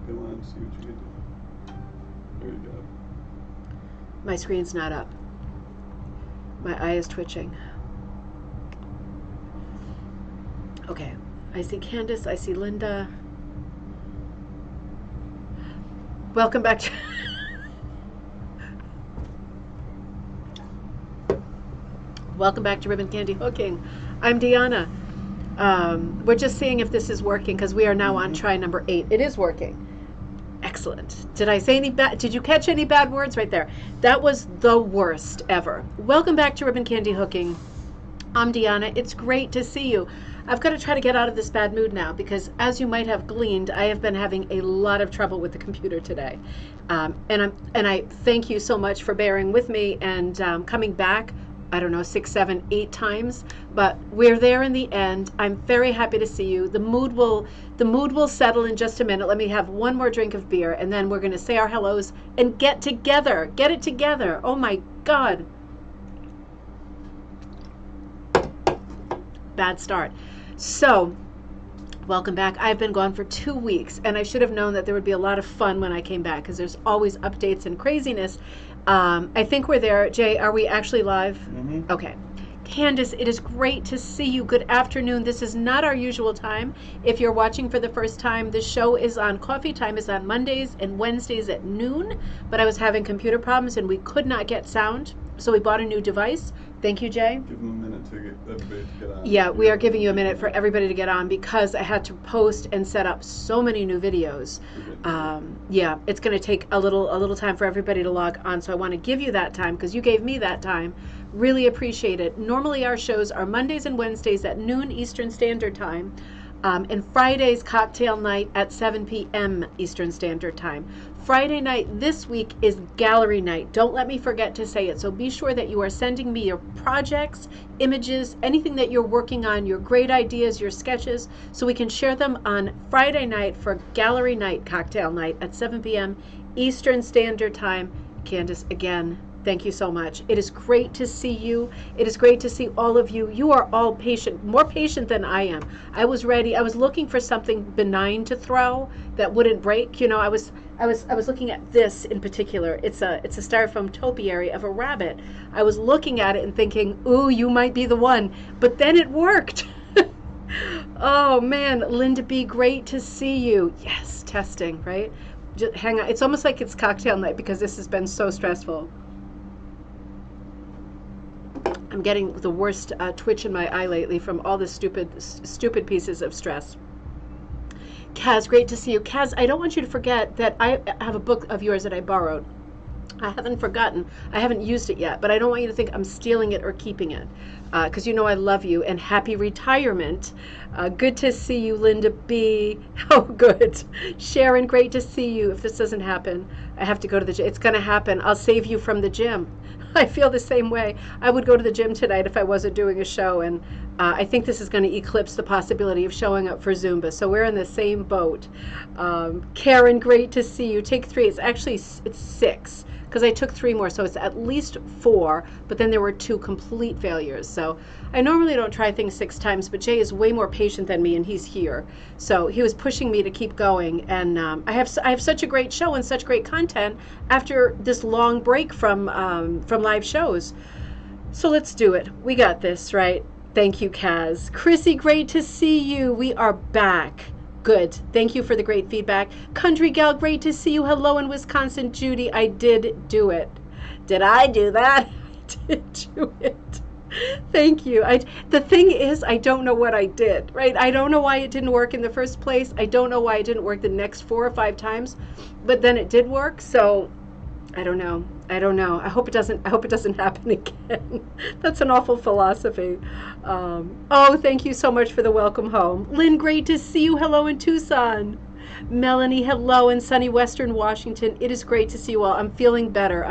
Come on, see what you can do. There you go. My screen's not up. My eye is twitching. Okay, I see Candace, I see Linda. Welcome back to Welcome back to Ribbon Candy Hooking. I'm Deanna. We're just seeing if this is working because we are now on try number 8. It is working. Excellent. Did I say any bad? Did you catch any bad words right there? That was the worst ever. Welcome back to Ribbon Candy Hooking. I'm Deanna. It's great to see you. I've got to try to get out of this bad mood now because, as you might have gleaned, I have been having a lot of trouble with the computer today, and I thank you so much for bearing with me and coming back. I don't know, 6, 7, 8 times, but we're there in the end. I'm very happy to see you. The mood will settle in just a minute. Let me have one more drink of beer, and then we're going to say our hellos and get together. Get it together. Oh my God. Bad start. So, welcome back. I've been gone for 2 weeks, and I should have known that there would be a lot of fun when I came back because there's always updates and craziness. I think we're there. Jay, are we actually live? Mm-hmm. Okay. Candace, it is great to see you. Good afternoon. This is not our usual time. If you're watching for the first time, the show is on, coffee time is on Mondays and Wednesdays at noon, but I was having computer problems and we could not get sound, so we bought a new device. Thank you, Jay. Give them a minute to get everybody to get on. Yeah, we are giving you a minute for everybody to get on because I had to post and set up so many new videos. Yeah, it's going to take a little time for everybody to log on, so I want to give you that time because you gave me that time. Really appreciate it. Normally our shows are Mondays and Wednesdays at noon Eastern Standard Time, and Fridays cocktail night at 7 p.m. Eastern Standard Time. Friday night this week is gallery night. Don't let me forget to say it. So be sure that you are sending me your projects, images, anything that you're working on, your great ideas, your sketches, so we can share them on Friday night for gallery night, cocktail night at 7 p.m. Eastern Standard Time. Candace, again, thank you so much. It is great to see you. It is great to see all of you. You are all patient, more patient than I am. I was ready. I was looking for something benign to throw that wouldn't break. You know, I was looking at this in particular. It's a styrofoam topiary of a rabbit. I was looking at it and thinking, ooh, you might be the one. But then it worked. Oh man, Linda B, great to see you. Yes, testing, right? Just hang on. It's almost like it's cocktail night because this has been so stressful. I'm getting the worst twitch in my eye lately from all the stupid pieces of stress. Kaz, great to see you. Kaz, I don't want you to forget that I have a book of yours that I borrowed. I haven't forgotten. I haven't used it yet, but I don't want you to think I'm stealing it or keeping it, because you know I love you, and happy retirement. Good to see you, Linda B. Oh, good. Sharon, great to see you. If this doesn't happen, I have to go to the gym. It's going to happen. I'll save you from the gym. I feel the same way. I would go to the gym tonight if I wasn't doing a show, and I think this is going to eclipse the possibility of showing up for Zumba, so we're in the same boat. Karen, great to see you. Take 3. It's 6, because I took 3 more, so it's at least 4, but then there were 2 complete failures. So I normally don't try things 6 times, but Jay is way more patient than me, and he's here. So he was pushing me to keep going, and I have such a great show and such great content after this long break from live shows. So let's do it. We got this, right? Thank you, Kaz. Chrissy, great to see you. We are back. Good. Thank you for the great feedback. Country Gal, great to see you. Hello in Wisconsin. Judy, I did do it. Did I do that? I did do it. Thank you. The thing is, I don't know what I did, right? I don't know why it didn't work in the first place. I don't know why it didn't work the next 4 or 5 times, but then it did work. So I don't know. I hope it doesn't happen again. That's an awful philosophy. Oh, thank you so much for the welcome home. Lynn, great to see you. Hello in Tucson. Melanie, hello in sunny Western Washington. It is great to see you all. I'm feeling better.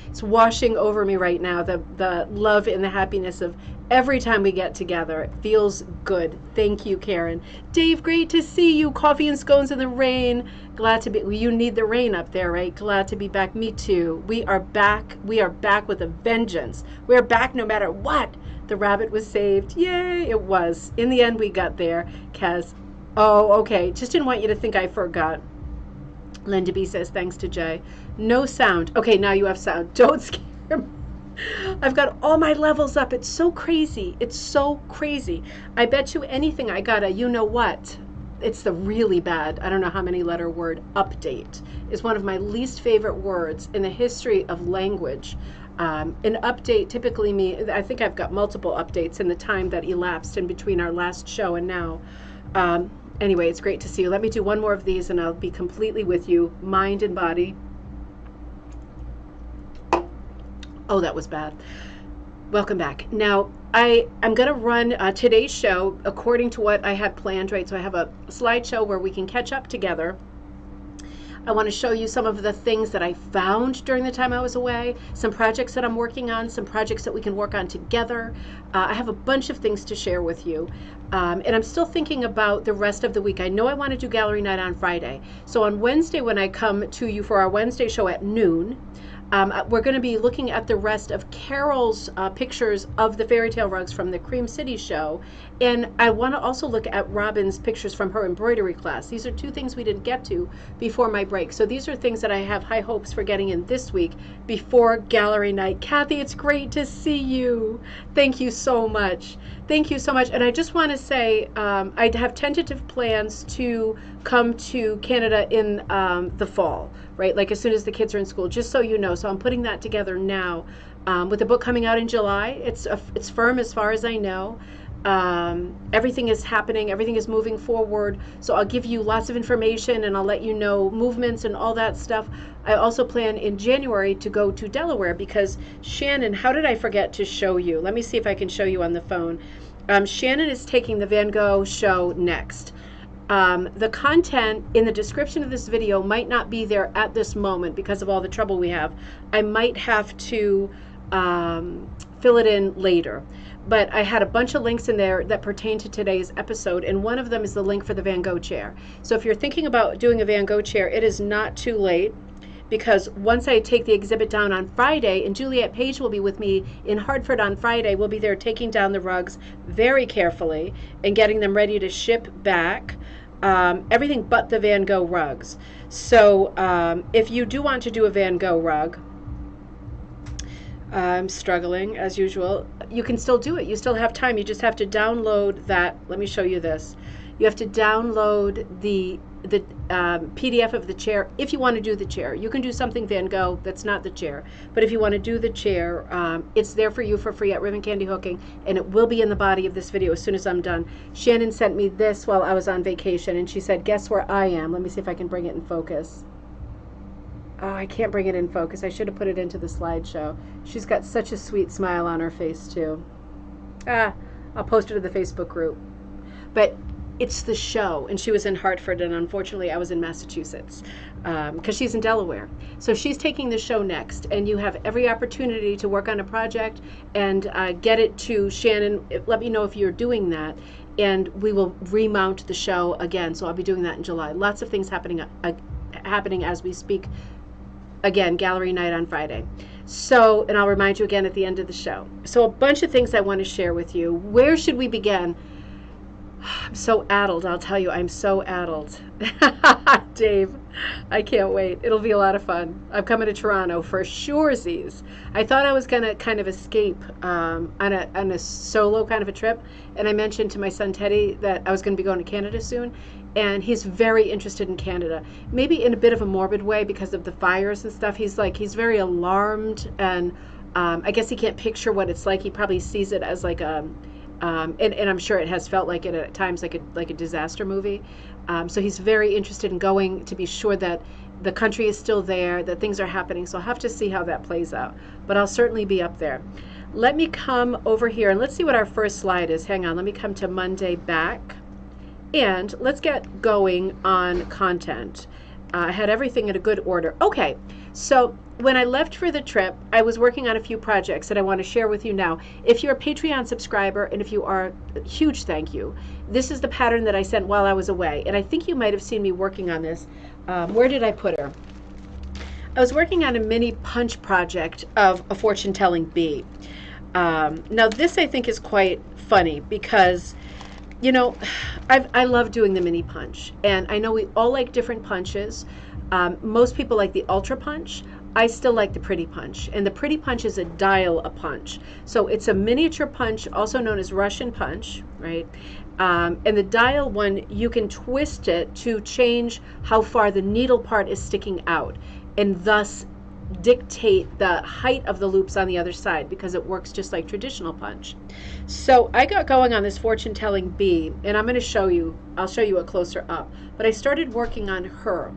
It's washing over me right now, the love and the happiness of every time we get together. It feels good. Thank you, Karen. Dave, great to see you. Coffee and scones in the rain. Glad to be, you need the rain up there, right? Glad to be back. Me too. We are back. We are back with a vengeance. We're back no matter what. The rabbit was saved. Yay, it was. In the end, we got there. Kaz, oh, okay. Just didn't want you to think I forgot. Linda B says, thanks to Jay. No sound. Okay, now you have sound. Don't scare me. I've got all my levels up. It's so crazy. It's so crazy. I bet you anything I got a you know what. It's the really bad, I don't know how many letter word, update. Is one of my least favorite words in the history of language. An update typically means, I think I've got multiple updates in the time that elapsed in between our last show and now. Anyway, it's great to see you. Let me do one more of these and I'll be completely with you, mind and body. Oh, that was bad. Welcome back. Now, I'm going to run today's show according to what I had planned, right? So I have a slideshow where we can catch up together. I want to show you some of the things that I found during the time I was away, some projects that I'm working on, some projects that we can work on together. I have a bunch of things to share with you. And I'm still thinking about the rest of the week. I know I want to do gallery night on Friday. So on Wednesday, when I come to you for our Wednesday show at noon, we're going to be looking at the rest of Carol's pictures of the fairy tale rugs from the Cream City show. And I want to also look at Robin's pictures from her embroidery class. These are two things we didn't get to before my break. So these are things that I have high hopes for getting in this week before gallery night. Kathy, it's great to see you. Thank you so much. Thank you so much. And I just want to say I have tentative plans to come to Canada in the fall, right? Like as soon as the kids are in school, just so you know. So I'm putting that together now. With the book coming out in July, it's firm as far as I know. Everything is happening, everything is moving forward. So I'll give you lots of information and I'll let you know movements and all that stuff. I also plan in January to go to Delaware because Shannon, how did I forget to show you? Let me see if I can show you on the phone. Shannon is taking the Van Gogh show next. The content in the description of this video might not be there at this moment because of all the trouble we have. I might have to fill it in later. But I had a bunch of links in there that pertain to today's episode, and one of them is the link for the Van Gogh chair. So if you're thinking about doing a Van Gogh chair, it is not too late, because once I take the exhibit down on Friday, and Juliet Page will be with me in Hartford on Friday, we'll be there taking down the rugs very carefully and getting them ready to ship back. Everything but the Van Gogh rugs. So if you do want to do a Van Gogh rug, I'm struggling as usual. You can still do it. You still have time. You just have to download that. Let me show you this. You have to download the PDF of the chair if you want to do the chair. You can do something Van Gogh that's not the chair. But if you want to do the chair, it's there for you for free at Ribbon Candy Hooking, and it will be in the body of this video as soon as I'm done. Shannon sent me this while I was on vacation, and she said, guess where I am? Let me see if I can bring it in focus. Oh, I can't bring it in focus. I should have put it into the slideshow. She's got such a sweet smile on her face, too. I'll post it to the Facebook group. But it's the show, and she was in Hartford, and unfortunately I was in Massachusetts because she's in Delaware. So she's taking the show next, and you have every opportunity to work on a project and get it to Shannon. Let me know if you're doing that, and we will remount the show again. So I'll be doing that in July. Lots of things happening as we speak. Again, gallery night on Friday. So, and I'll remind you again at the end of the show. So a bunch of things I want to share with you. Where should we begin? I'm so addled, I'll tell you. I'm so addled. Dave, I can't wait. It'll be a lot of fun. I'm coming to Toronto for surezies. I thought I was going to kind of escape on a solo kind of a trip. And I mentioned to my son Teddy that I was going to be going to Canada soon. And he's very interested in Canada, maybe in a bit of a morbid way because of the fires and stuff. He's very alarmed, and I guess he can't picture what it's like. He probably sees it as like a, and I'm sure it has felt like it at times, like a disaster movie. So he's very interested in going to be sure that the country is still there, that things are happening. So I'll have to see how that plays out, but I'll certainly be up there. Let me come over here and let's see what our first slide is. Hang on, let me come to Monday back. And let's get going on content. I had everything in a good order. Okay, so when I left for the trip, I was working on a few projects that I want to share with you now. If you're a Patreon subscriber, and if you are, huge thank you. This is the pattern that I sent while I was away, and I think you might have seen me working on this. Where did I put her? I was working on a mini punch project of a fortune-telling bee. Now this I think is quite funny because you know, I love doing the mini punch, and I know we all like different punches. Most people like the ultra punch. I still like the pretty punch, and the pretty punch is a dial a punch. So it's a miniature punch, also known as Russian punch, right? And the dial one, you can twist it to change how far the needle part is sticking out, and thus dictate the height of the loops on the other side, because it works just like traditional punch. So I got going on this fortune telling bee, and I'm going to show you, I'll show you a closer up, but I started working on her,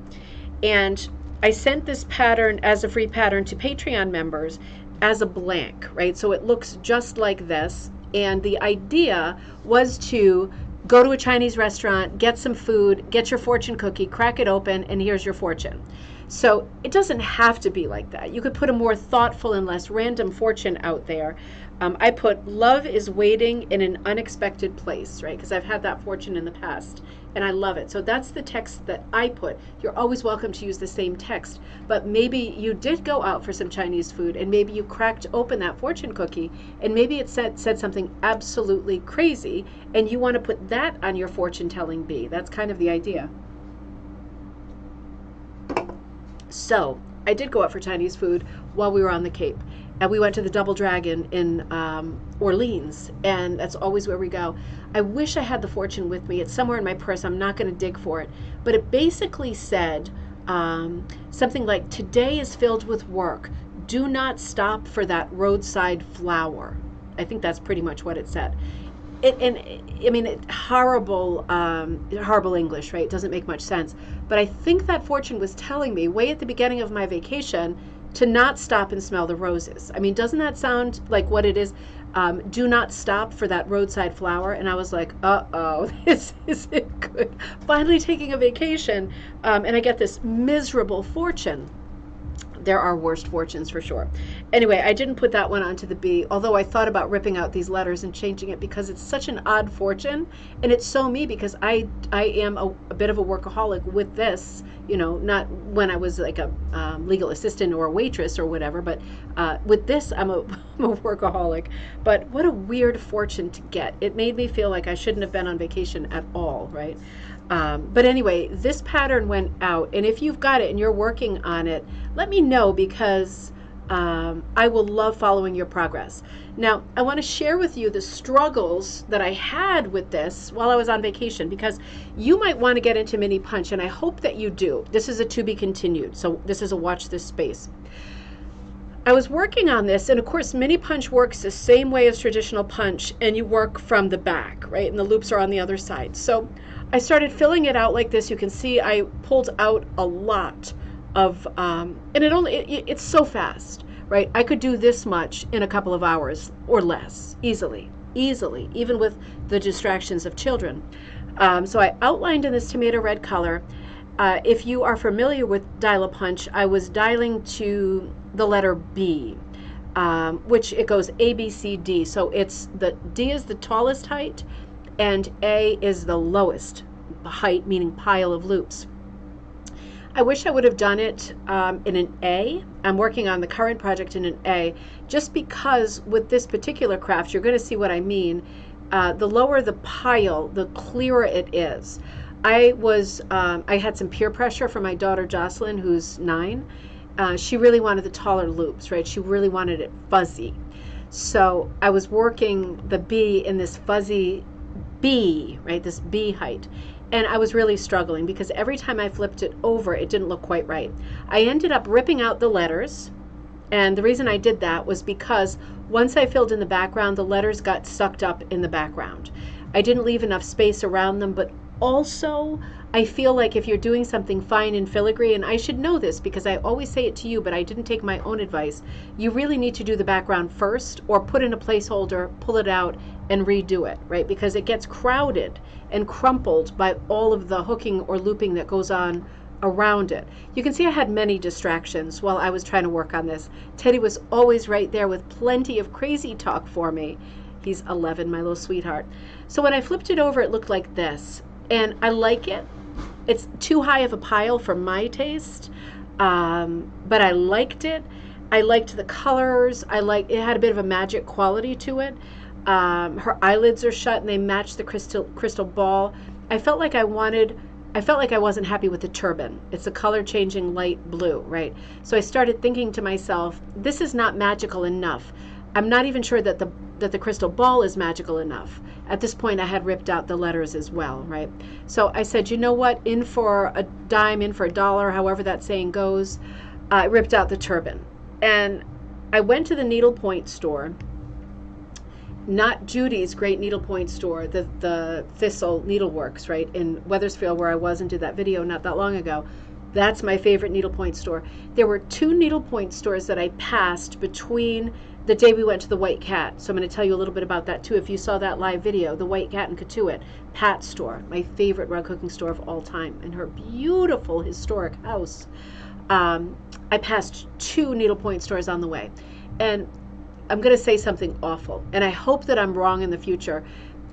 and I sent this pattern as a free pattern to Patreon members as a blank, right? So it looks just like this, and the idea was to go to a Chinese restaurant, get some food, get your fortune cookie, crack it open, and here's your fortune. So it doesn't have to be like that. You could put a more thoughtful and less random fortune out there. I put love is waiting in an unexpected place, right? Because I've had that fortune in the past and I love it. So that's the text that I put. You're always welcome to use the same text, but maybe you did go out for some Chinese food and maybe you cracked open that fortune cookie and maybe it said something absolutely crazy and you want to put that on your fortune telling bee. That's kind of the idea. So I did go out for Chinese food while we were on the Cape, and we went to the Double Dragon in Orleans, and that's always where we go. I wish I had the fortune with me. It's somewhere in my purse. I'm not going to dig for it, but it basically said something like, today is filled with work. Do not stop for that roadside flower. I think that's pretty much what it said. Horrible English, right? It doesn't make much sense. But I think that fortune was telling me way at the beginning of my vacation to not stop and smell the roses. I mean, doesn't that sound like what it is? Do not stop for that roadside flower. And I was like, uh-oh, this isn't good. Finally taking a vacation, and I get this miserable fortune. There are worst fortunes for sure. Anyway, I didn't put that one onto the bee, although I thought about ripping out these letters and changing it because it's such an odd fortune, and it's so me because I am a bit of a workaholic with this, you know, not when I was like a legal assistant or a waitress or whatever, but with this I'm a workaholic. But what a weird fortune to get. It made me feel like I shouldn't have been on vacation at all, right? But anyway, this pattern went out, and if you've got it and you're working on it, let me know because I will love following your progress. Now, I want to share with you the struggles that I had with this while I was on vacation, because you might want to get into mini punch, and I hope that you do. This is a to be continued, so this is a watch this space. I was working on this, and of course mini punch works the same way as traditional punch, and you work from the back, right? And the loops are on the other side. So I started filling it out like this. You can see I pulled out a lot of, and it's so fast, right? I could do this much in a couple of hours or less, easily, even with the distractions of children. So I outlined in this tomato red color. If you are familiar with dial-a-punch, I was dialing to the letter B, which it goes A, B, C, D. So it's the D is the tallest height, and A is the lowest height, meaning pile of loops. I wish I would have done it in an A. I'm working on the current project in an A, just because with this particular craft, you're going to see what I mean. The lower the pile, the clearer it is. I had some peer pressure from my daughter Jocelyn, who's 9. She really wanted the taller loops, right? She really wanted it fuzzy. So I was working the B in this fuzzy B, right? This B height. And I was really struggling because every time I flipped it over, it didn't look quite right. I ended up ripping out the letters. And the reason I did that was because once I filled in the background, the letters got sucked up in the background. I didn't leave enough space around them, but also, I feel like if you're doing something fine in filigree, and I should know this because I always say it to you, but I didn't take my own advice, you really need to do the background first or put in a placeholder, pull it out, and redo it, right? Because it gets crowded and crumpled by all of the hooking or looping that goes on around it. You can see I had many distractions while I was trying to work on this. Teddy was always right there with plenty of crazy talk for me. He's 11, my little sweetheart. So when I flipped it over, it looked like this. And I like it. It's too high of a pile for my taste, but I liked it. I liked the colors. It had a bit of a magic quality to it. Her eyelids are shut and they match the crystal ball. I felt like I wasn't happy with the turban. It's a color changing light blue, right? So I started thinking to myself, this is not magical enough. I'm not even sure that the crystal ball is magical enough. At this point, I had ripped out the letters as well, right? So I said, you know what? In for a dime, in for a dollar, however that saying goes. I ripped out the turban. And I went to the needlepoint store, not Judy's great needlepoint store, the Thistle Needleworks, right, in Wethersfield, where I was and did that video not that long ago. That's my favorite needlepoint store. There were 2 needlepoint stores that I passed between the day we went to the White Cat. So I'm going to tell you a little bit about that too. If you saw that live video, the White Cat in Katuitt, Pat's store, my favorite rug cooking store of all time, in her beautiful historic house. I passed 2 needlepoint stores on the way. And I'm going to say something awful, and I hope that I'm wrong in the future.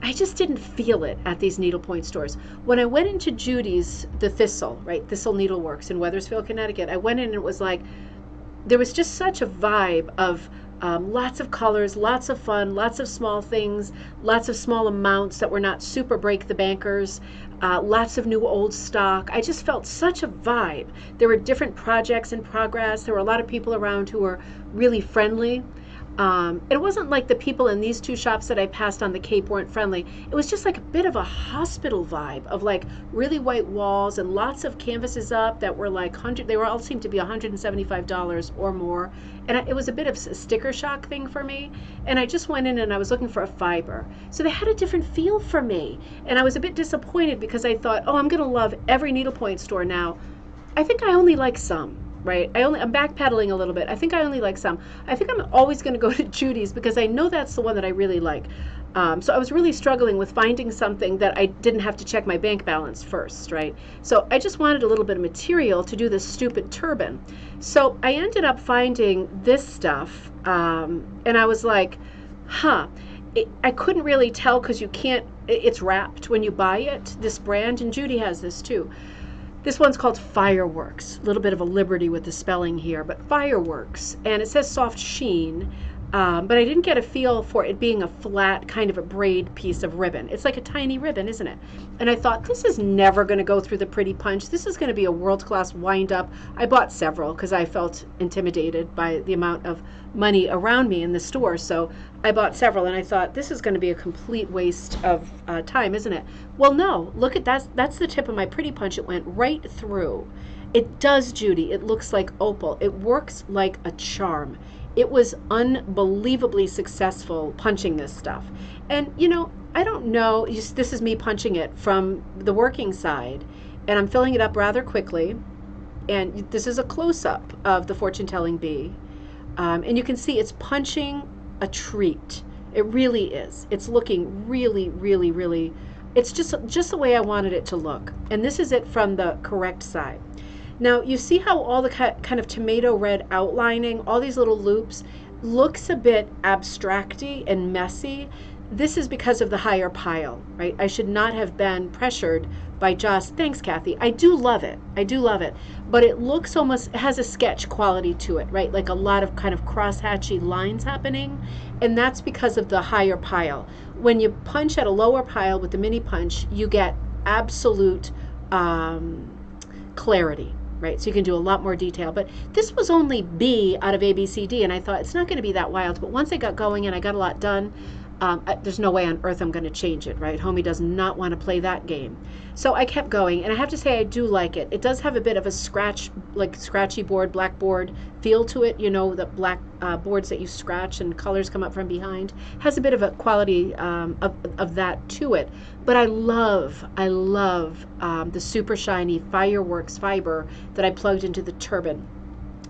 I just didn't feel it at these needlepoint stores. When I went into Judy's, the Thistle, right, Thistle Needleworks in Wethersfield, Connecticut, I went in and it was like, there was just such a vibe of lots of colors, lots of fun, lots of small things, lots of small amounts that were not super break the bankers, lots of new old stock. I just felt such a vibe. There were different projects in progress. There were a lot of people around who were really friendly. It wasn't like the people in these 2 shops that I passed on the Cape weren't friendly. It was just like a bit of a hospital vibe of like really white walls and lots of canvases up that were like they all seemed to be $175 or more. And it was a bit of a sticker shock thing for me. And I just went in and I was looking for a fiber. So they had a different feel for me. And I was a bit disappointed because I thought, oh, I'm going to love every needlepoint store now. I think I only like some. Right? I'm backpedaling a little bit. I think I only like some. I think I'm always going to go to Judy's because I know that's the one that I really like. So I was really struggling with finding something that I didn't have to check my bank balance first, right? So I just wanted a little bit of material to do this stupid turban. So I ended up finding this stuff, and I was like, huh. I couldn't really tell because it's wrapped when you buy it, this brand, and Judy has this too. This one's called Fireworks. A little bit of a liberty with the spelling here, but Fireworks. And it says soft sheen, but I didn't get a feel for it being a flat kind of a braid piece of ribbon. It's like a tiny ribbon, isn't it? And I thought, this is never going to go through the pretty punch. This is going to be a world-class wind-up. I bought several because I felt intimidated by the amount of money around me in the store. So I bought several, and I thought, this is going to be a complete waste of time, isn't it? Well, no. Look at that. That's the tip of my pretty punch. It went right through. It does, Judy. It looks like opal. It works like a charm. It was unbelievably successful punching this stuff. And, you know, I don't know. This is me punching it from the working side, and I'm filling it up rather quickly. And this is a close-up of the fortune-telling bee. And you can see it's punching a treat. It really is. It's looking really, really, really, it's just the way I wanted it to look. And this is it from the correct side. Now, you see how all the kind of tomato red outlining, all these little loops, looks a bit abstracty and messy. This is because of the higher pile, right? I should not have been pressured by just, thanks, Kathy. I do love it. I do love it. But it looks almost, it has a sketch quality to it, right? Like a lot of kind of crosshatchy lines happening. And that's because of the higher pile. When you punch at a lower pile with the mini punch, you get absolute clarity. Right, so you can do a lot more detail. But this was only B out of A, B, C, D, and I thought it's not going to be that wild. But once I got going and I got a lot done, there's no way on earth I'm going to change it, right? Homie does not want to play that game. So I kept going, and I have to say I do like it. It does have a bit of a scratchy board, blackboard feel to it. You know, the black boards that you scratch and colors come up from behind. Has a bit of a quality of that to it. But I love the super shiny Fireworks fiber that I plugged into the turban.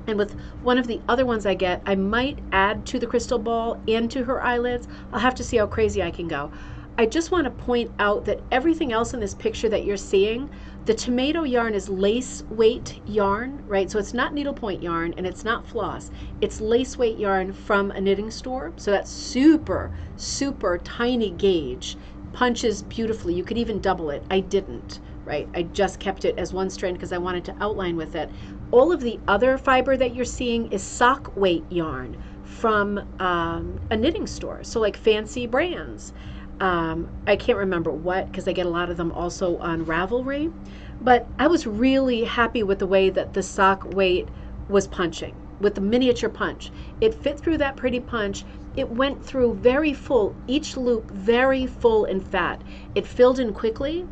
And with one of the other ones I get, I might add to the crystal ball and to her eyelids. I'll have to see how crazy I can go. I just want to point out that everything else in this picture that you're seeing, the tomato yarn is lace weight yarn, right? So it's not needlepoint yarn and it's not floss. It's lace weight yarn from a knitting store. So that's super, super tiny gauge. Punches beautifully. You could even double it. I didn't, right? I just kept it as one strand because I wanted to outline with it. All of the other fiber that you're seeing is sock weight yarn from a knitting store. So like fancy brands. I can't remember what, because I get a lot of them also on Ravelry. But I was really happy with the way that the sock weight was punching, with the miniature punch. It fit through that pretty punch. It went through very full, each loop very full and fat. It filled in quickly.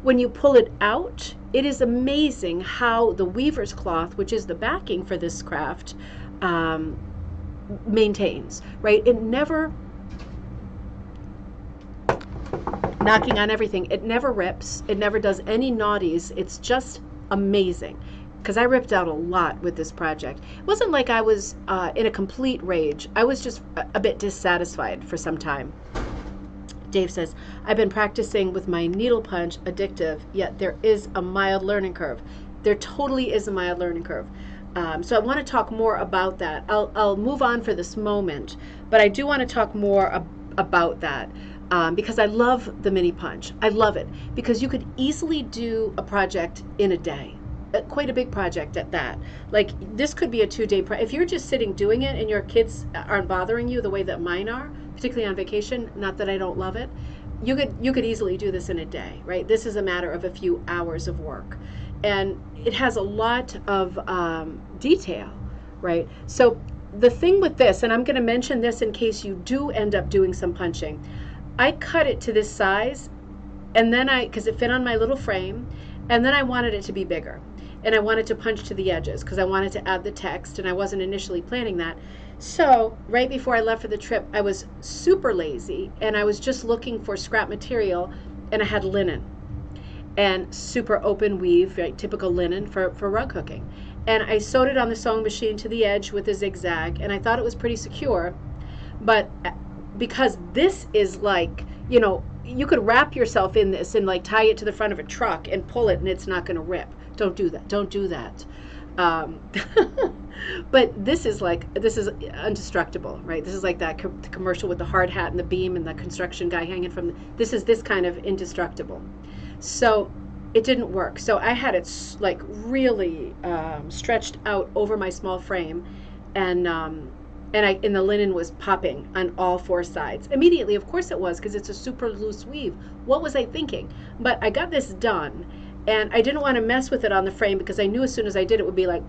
When you pull it out, it is amazing how the weaver's cloth, which is the backing for this craft, maintains, right? It never, knocking on everything, it never rips, it never does any naughties. It's just amazing, because I ripped out a lot with this project. It wasn't like I was in a complete rage. I was just a bit dissatisfied for some time. Dave says, I've been practicing with my needle punch, addictive, yet there is a mild learning curve. There totally is a mild learning curve. So I want to talk more about that. I'll move on for this moment, but I do want to talk more about that because I love the mini punch. I love it because you could easily do a project in a day. Quite a big project at that. Like this could be a 2-day project. If you're just sitting doing it and your kids aren't bothering you the way that mine are, particularly on vacation, not that I don't love it, you could easily do this in a day, right? This is a matter of a few hours of work. And it has a lot of detail, right? So the thing with this, and I'm going to mention this in case you do end up doing some punching, I cut it to this size, and then because it fit on my little frame, and then I wanted it to be bigger. And I wanted to punch to the edges because I wanted to add the text, and I wasn't initially planning that. So right before I left for the trip, I was super lazy, and I was just looking for scrap material, and I had linen and super open weave, right, typical linen for rug hooking. And I sewed it on the sewing machine to the edge with a zigzag, and I thought it was pretty secure. But because this is like, you know, you could wrap yourself in this and like tie it to the front of a truck and pull it, and it's not going to rip. Don't do that. Don't do that. But this is indestructible, right? This is like that commercial with the hard hat and the beam and the construction guy hanging from this is this kind of indestructible. So it didn't work. So I had it like really stretched out over my small frame, and the linen was popping on all 4 sides immediately. Of course it was, because it's a super loose weave. What was I thinking? But I got this done, and I didn't want to mess with it on the frame because I knew as soon as I did it would be like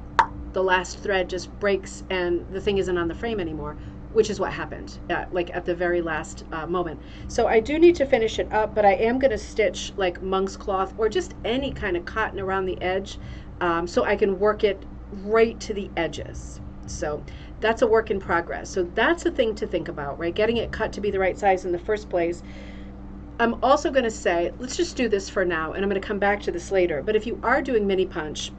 the last thread just breaks and the thing isn't on the frame anymore, which is what happened like at the very last moment. So I do need to finish it up, but I am going to stitch like monk's cloth or just any kind of cotton around the edge so I can work it right to the edges. So that's a work in progress. So that's a thing to think about, right? Getting it cut to be the right size in the first place. I'm also going to say, let's just do this for now, and I'm going to come back to this later. But if you are doing mini punch,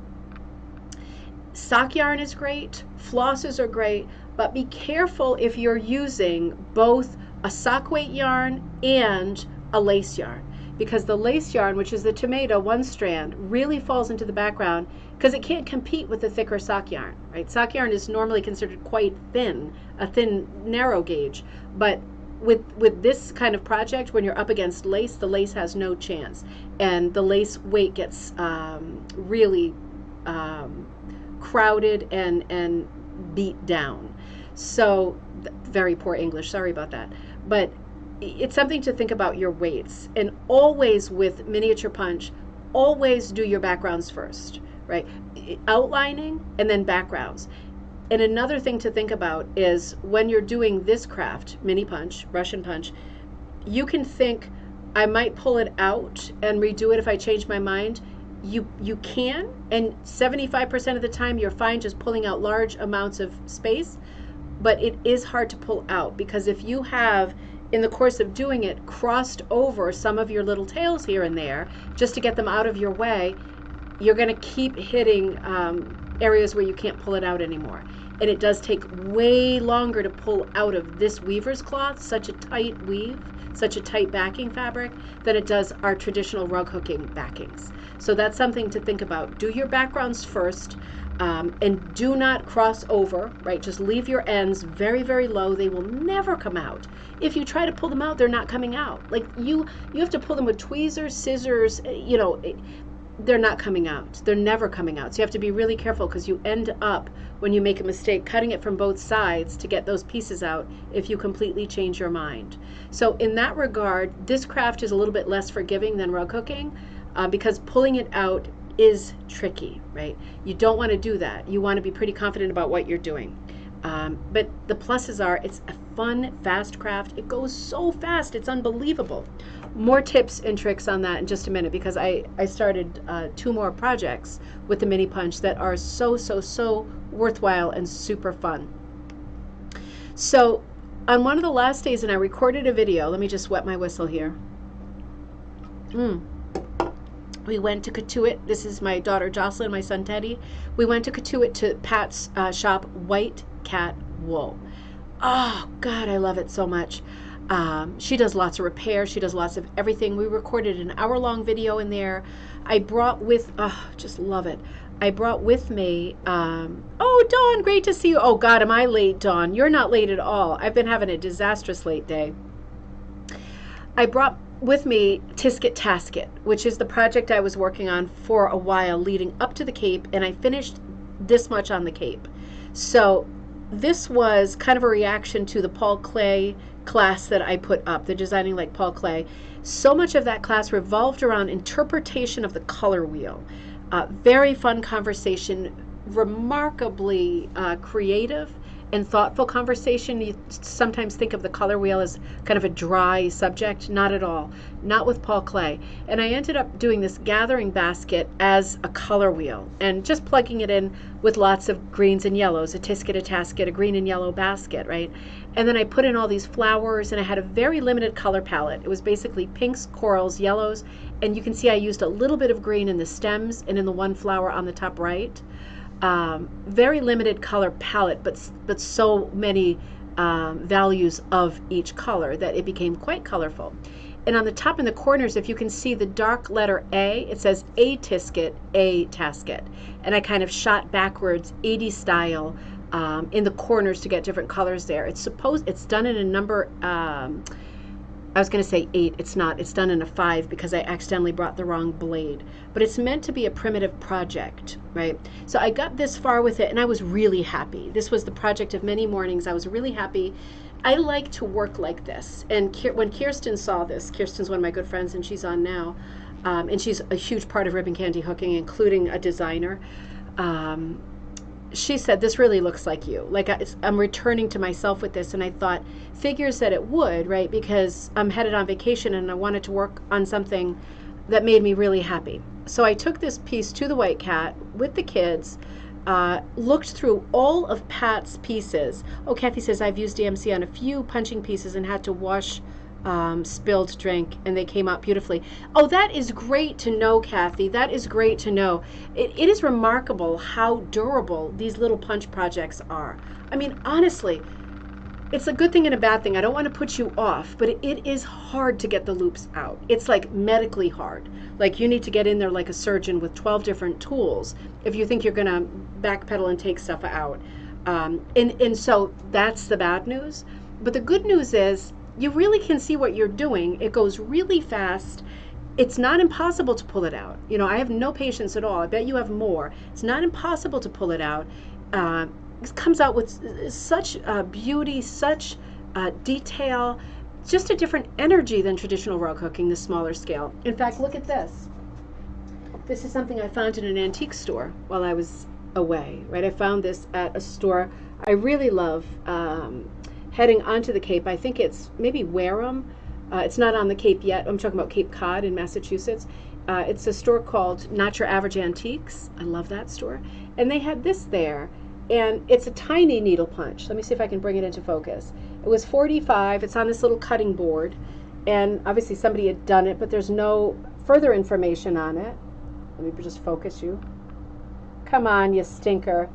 sock yarn is great, flosses are great, but be careful if you're using both a sock weight yarn and a lace yarn, because the lace yarn, which is the tomato 1 strand, really falls into the background because it can't compete with the thicker sock yarn, right? Sock yarn is normally considered quite thin, a thin, narrow gauge, but with this kind of project, when you're up against lace, the lace has no chance, and the lace weight gets really crowded and beat down. So very poor English, sorry about that, but it's something to think about your weights. And always with miniature punch, always do your backgrounds first, right? Outlining and then backgrounds. And another thing to think about is when you're doing this craft, mini punch, Russian punch, you can think, I might pull it out and redo it if I change my mind. You can, and 75% of the time you're fine just pulling out large amounts of space, but it is hard to pull out because if you have, in the course of doing it, crossed over some of your little tails here and there just to get them out of your way, you're going to keep hitting areas where you can't pull it out anymore. And it does take way longer to pull out of this weaver's cloth, such a tight weave, such a tight backing fabric, than it does our traditional rug hooking backings. So that's something to think about. Do your backgrounds first, and do not cross over, right? Just leave your ends very, very low. They will never come out. If you try to pull them out, they're not coming out. Like you have to pull them with tweezers, scissors, you know, they're not coming out. They're never coming out. So you have to be really careful, because you end up, when you make a mistake, cutting it from both sides to get those pieces out if you completely change your mind. So in that regard, this craft is a little bit less forgiving than rug hooking, because pulling it out is tricky, right? You don't want to do that. You want to be pretty confident about what you're doing. But the pluses are, it's a fun, fast craft. It goes so fast, it's unbelievable. More tips and tricks on that in just a minute, because I started 2 more projects with the mini punch that are so worthwhile and super fun. So on one of the last days, and I recorded a video, let me just wet my whistle here. We went to Katuitt. This is my daughter Jocelyn, my son Teddy. We went to Katuitt to Pat's shop, White Cat Wool. Oh God, I love it so much. She does lots of repair. She does lots of everything. We recorded an hour-long video in there. I brought with, just love it. I brought with me, oh, Dawn, great to see you. Oh God, am I late, Dawn? You're not late at all. I've been having a disastrous late day. I brought with me Tisket Tasket, which is the project I was working on for a while leading up to the Cape, and I finished this much on the Cape. So this was kind of a reaction to the Paul Klee class that I put up, the Designing Like Paul Klee. So much of that class revolved around interpretation of the color wheel. Very fun conversation, remarkably creative and thoughtful conversation. You sometimes think of the color wheel as kind of a dry subject. Not at all. Not with Paul Klee. And I ended up doing this gathering basket as a color wheel and just plugging it in with lots of greens and yellows, a Tisket, a Tasket, a green and yellow basket, right? And then I put in all these flowers, and I had a very limited color palette. It was basically pinks, corals, yellows, and you can see I used a little bit of green in the stems and in the one flower on the top right. Very limited color palette, but so many values of each color that it became quite colorful. And on the top in the corners, if you can see the dark letter A, it says A Tisket, A Tasket. And I kind of shot backwards 80 style in the corners to get different colors there. It's done in a number, I was going to say 8. It's not. It's done in a 5 because I accidentally brought the wrong blade. But it's meant to be a primitive project, right? So I got this far with it, and I was really happy. This was the project of many mornings. I was really happy. I like to work like this. And when Kirsten saw this, Kirsten's one of my good friends, and she's on now, and she's a huge part of Ribbon Candy Hooking, including a designer. She said, this really looks like you. Like I'm returning to myself with this, and I thought, figures that it would, right? Because I'm headed on vacation and I wanted to work on something that made me really happy. So I took this piece to the White Cat with the kids, looked through all of Pat's pieces. Oh, Kathy says, I've used DMC on a few punching pieces and had to wash spilled drink, and they came out beautifully. Oh, that is great to know, Kathy. That is great to know. It is remarkable how durable these little punch projects are. I mean, honestly, it's a good thing and a bad thing. I don't want to put you off, but it is hard to get the loops out. It's like medically hard. Like you need to get in there like a surgeon with 12 different tools if you think you're going to backpedal and take stuff out. And so that's the bad news. But the good news is you really can see what you're doing. It goes really fast. It's not impossible to pull it out. You know, I have no patience at all. I bet you have more. It's not impossible to pull it out. It comes out with such beauty, such detail, just a different energy than traditional rug hooking, the smaller scale. In fact, look at this. This is something I found in an antique store while I was away, right? I found this at a store I really love. Heading onto the Cape, I think it's maybe Wareham. It's not on the Cape yet. I'm talking about Cape Cod in Massachusetts. It's a store called Not Your Average Antiques. I love that store. And they had this there, and it's a tiny needle punch. Let me see if I can bring it into focus. It was $45. It's on this little cutting board, and obviously somebody had done it, but there's no further information on it. Let me just focus you. Come on, you stinker.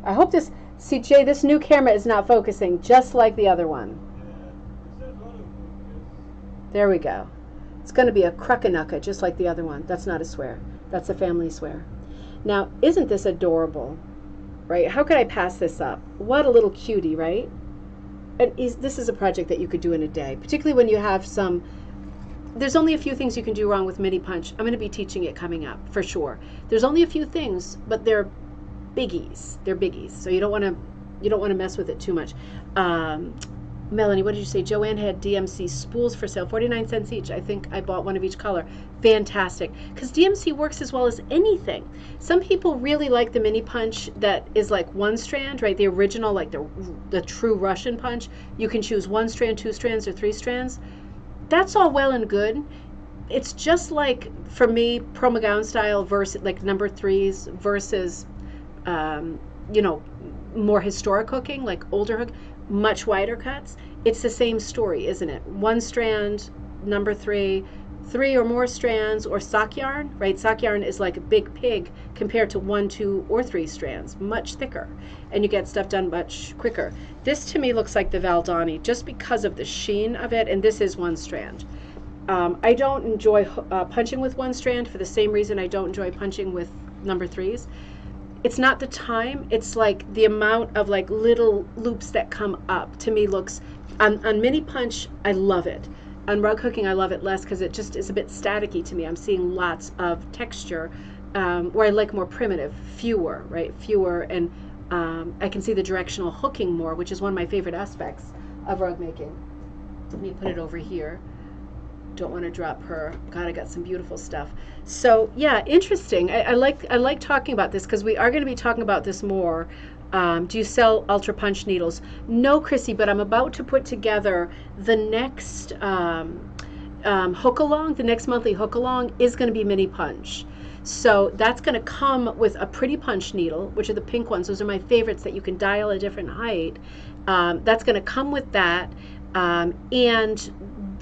I hope this... See, Jay, this new camera is not focusing, just like the other one. There we go. It's going to be a cruckanucka, just like the other one. That's not a swear. That's a family swear. Now, isn't this adorable? Right? How could I pass this up? What a little cutie, right? And this is a project that you could do in a day, particularly when you have some there's only a few things you can do wrong with mini punch. I'm going to be teaching it coming up for sure. There's only a few things, but they're biggies. They're biggies. So you don't want to mess with it too much. Melanie, what did you say? Joanne had DMC spools for sale, 49 cents each. I think I bought one of each color. Fantastic. Because DMC works as well as anything. Some people really like the mini punch that is like one strand, right? The original, like the true Russian punch. You can choose one strand, two strands, or three strands. That's all well and good. It's just like, for me, Pearl McGowan style versus like number threes versus, you know, more historic hooking, like older hook, much wider cuts. It's the same story, isn't it? One strand, number three or more strands, or sock yarn, right? Sock yarn is like a big pig compared to 1, 2, or 3 strands, much thicker, and you get stuff done much quicker. This to me looks like the Valdani just because of the sheen of it, and this is one strand. I don't enjoy punching with one strand for the same reason I don't enjoy punching with number threes. It's not the time, it's like the amount of like little loops that come up to me looks, on mini punch, I love it. On rug hooking, I love it less because it just is a bit staticky to me. I'm seeing lots of texture, where I like more primitive, fewer, right? Fewer, and I can see the directional hooking more, which is one of my favorite aspects of rug making. Let me put it over here. Don't want to drop her. God, I got some beautiful stuff. So yeah, interesting. I like talking about this because we are going to be talking about this more. Do you sell ultra punch needles? No, Chrissy, but I'm about to put together the next hook along. The next monthly hook along is going to be mini punch. So that's going to come with a pretty punch needle, which are the pink ones. Those are my favorites that you can dial a different height. That's going to come with that, and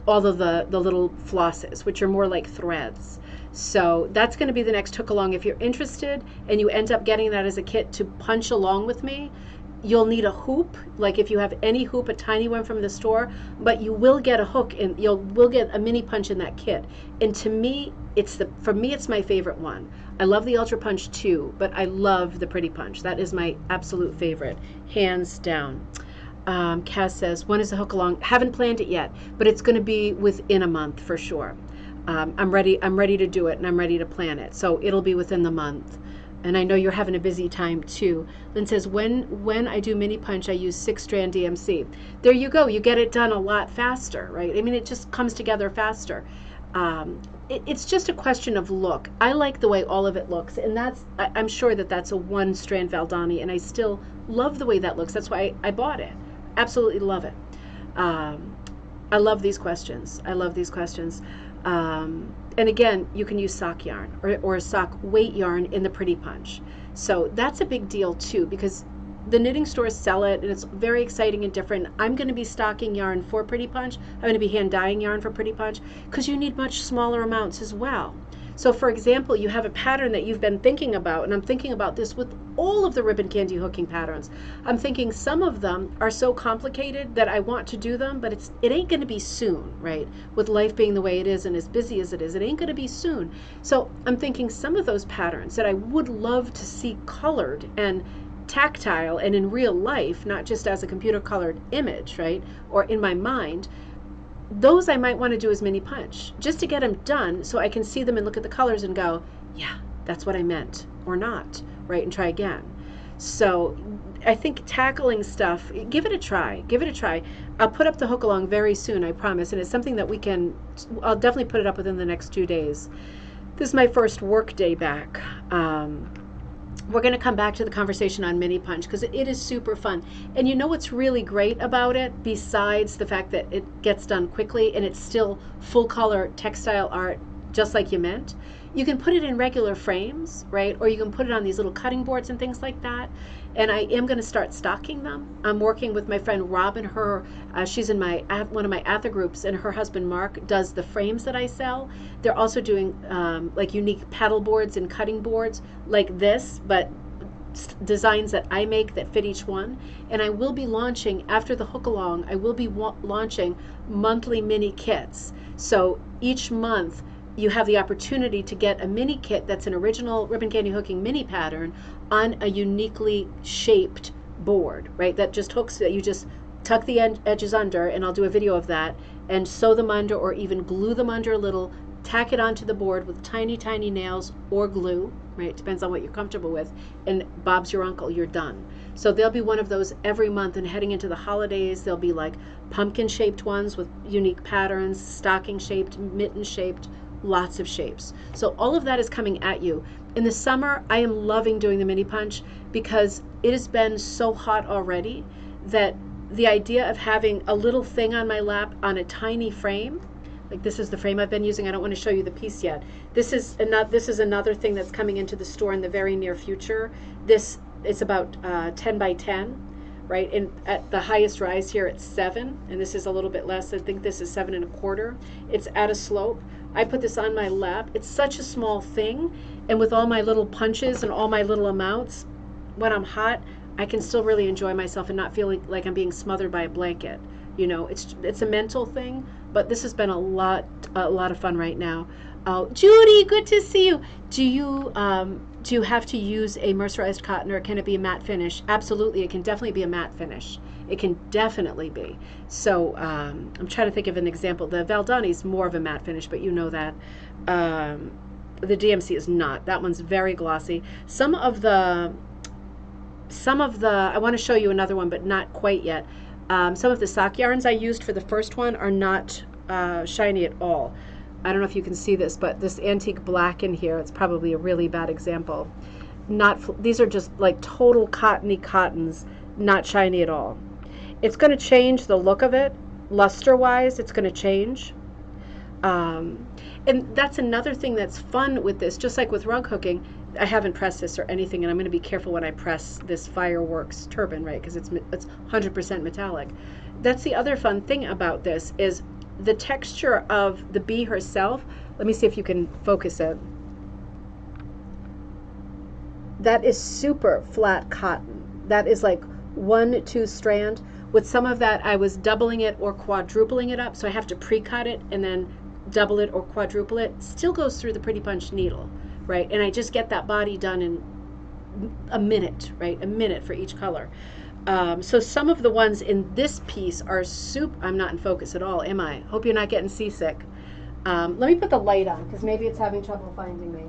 all of the little flosses, which are more like threads. So that's going to be the next hook along. If you're interested and you end up getting that as a kit to punch along with me, you'll need a hoop, like if you have any hoop, a tiny one from the store, but you will get a hook and will get a mini punch in that kit. And to me, for me, it's my favorite one. I love the Ultra Punch too, but I love the Pretty Punch. That is my absolute favorite, hands down. Kaz says, when is the hook along? Haven't planned it yet, but it's going to be within a month for sure. I'm ready to do it, and I'm ready to plan it. So it'll be within the month. And I know you're having a busy time too. Lynn says, when I do mini punch, I use 6-strand DMC. There you go. You get it done a lot faster, right? I mean, it just comes together faster. It's just a question of look. I like the way all of it looks, and I'm sure that's a 1-strand Valdani, and I still love the way that looks. That's why I bought it. Absolutely love it. I love these questions. I love these questions. And again, you can use sock yarn or sock weight yarn in the Pretty Punch. So that's a big deal too, because the knitting stores sell it and it's very exciting and different. I'm going to be stocking yarn for Pretty Punch. I'm going to be hand dyeing yarn for Pretty Punch because you need much smaller amounts as well. So for example, you have a pattern that you've been thinking about, and I'm thinking about this with all of the ribbon candy hooking patterns. I'm thinking some of them are so complicated that I want to do them, but it ain't going to be soon, right? With life being the way it is and as busy as it is, it ain't going to be soon. So I'm thinking some of those patterns that I would love to see colored and tactile and in real life, not just as a computer colored image, right? Or in my mind, those I might want to do as mini punch just to get them done so I can see them and look at the colors and go, yeah, that's what I meant, or not, right? And try again. So I think tackling stuff, give it a try. Give it a try. I'll put up the hook along very soon, I promise. And it's something that I'll definitely put it up within the next 2 days. This is my first work day back. We're going to come back to the conversation on mini punch because it is super fun. And you know what's really great about it, besides the fact that it gets done quickly and it's still full color textile art just like you meant? You can put it in regular frames, right? Or you can put it on these little cutting boards and things like that. And I am going to start stocking them. I'm working with my friend Rob and her. She's in one of my Atha groups, and her husband Mark does the frames that I sell. They're also doing like unique paddle boards and cutting boards like this, but designs that I make that fit each one. And I will be launching, after the hook along, I will be launching monthly mini kits. So each month, you have the opportunity to get a mini kit that's an original ribbon candy hooking mini pattern on a uniquely shaped board, right? That just hooks, that you just tuck the edges under, and I'll do a video of that, and sew them under or even glue them under a little, tack it onto the board with tiny, tiny nails or glue, right? It depends on what you're comfortable with. And Bob's your uncle, you're done. So there'll be one of those every month, and heading into the holidays, there'll be like pumpkin-shaped ones with unique patterns, stocking-shaped, mitten-shaped, lots of shapes. So all of that is coming at you. In the summer, I am loving doing the mini punch because it has been so hot already that the idea of having a little thing on my lap on a tiny frame, like this is the frame I've been using. I don't want to show you the piece yet. This is another thing that's coming into the store in the very near future. This it's about 10 by 10, right? And at the highest rise here, it's 7, and this is a little bit less. I think this is 7 1/4. It's at a slope. I put this on my lap. It's such a small thing, and with all my little punches and all my little amounts, when I'm hot, I can still really enjoy myself and not feel like I'm being smothered by a blanket. You know, it's a mental thing, but this has been a lot of fun right now. Judy, good to see you. Do you have to use a mercerized cotton, or can it be a matte finish? Absolutely, it can definitely be a matte finish. It can definitely be. So I'm trying to think of an example. The Valdani is more of a matte finish, but you know that. The DMC is not. That one's very glossy. Some of the I want to show you another one, but not quite yet. Some of the sock yarns I used for the first one are not shiny at all. I don't know if you can see this, but this antique black in here, it's probably a really bad example. These are just like total cottony cottons, not shiny at all. It's going to change the look of it, luster-wise, it's going to change. And that's another thing that's fun with this, just like with rug hooking. I haven't pressed this or anything, and I'm going to be careful when I press this Fireworks turban, right, because it's 100% metallic. That's the other fun thing about this is the texture of the bee herself. Let me see if you can focus it. That is super flat cotton. That is like 1-2 strand. With some of that, I was doubling it or quadrupling it up, so I have to pre-cut it and then double it or quadruple it. Still goes through the Pretty Punch needle, right? And I just get that body done in a minute, right? A minute for each color. So some of the ones in this piece are I'm not in focus at all, am I? Hope you're not getting seasick. Let me put the light on, because maybe it's having trouble finding me.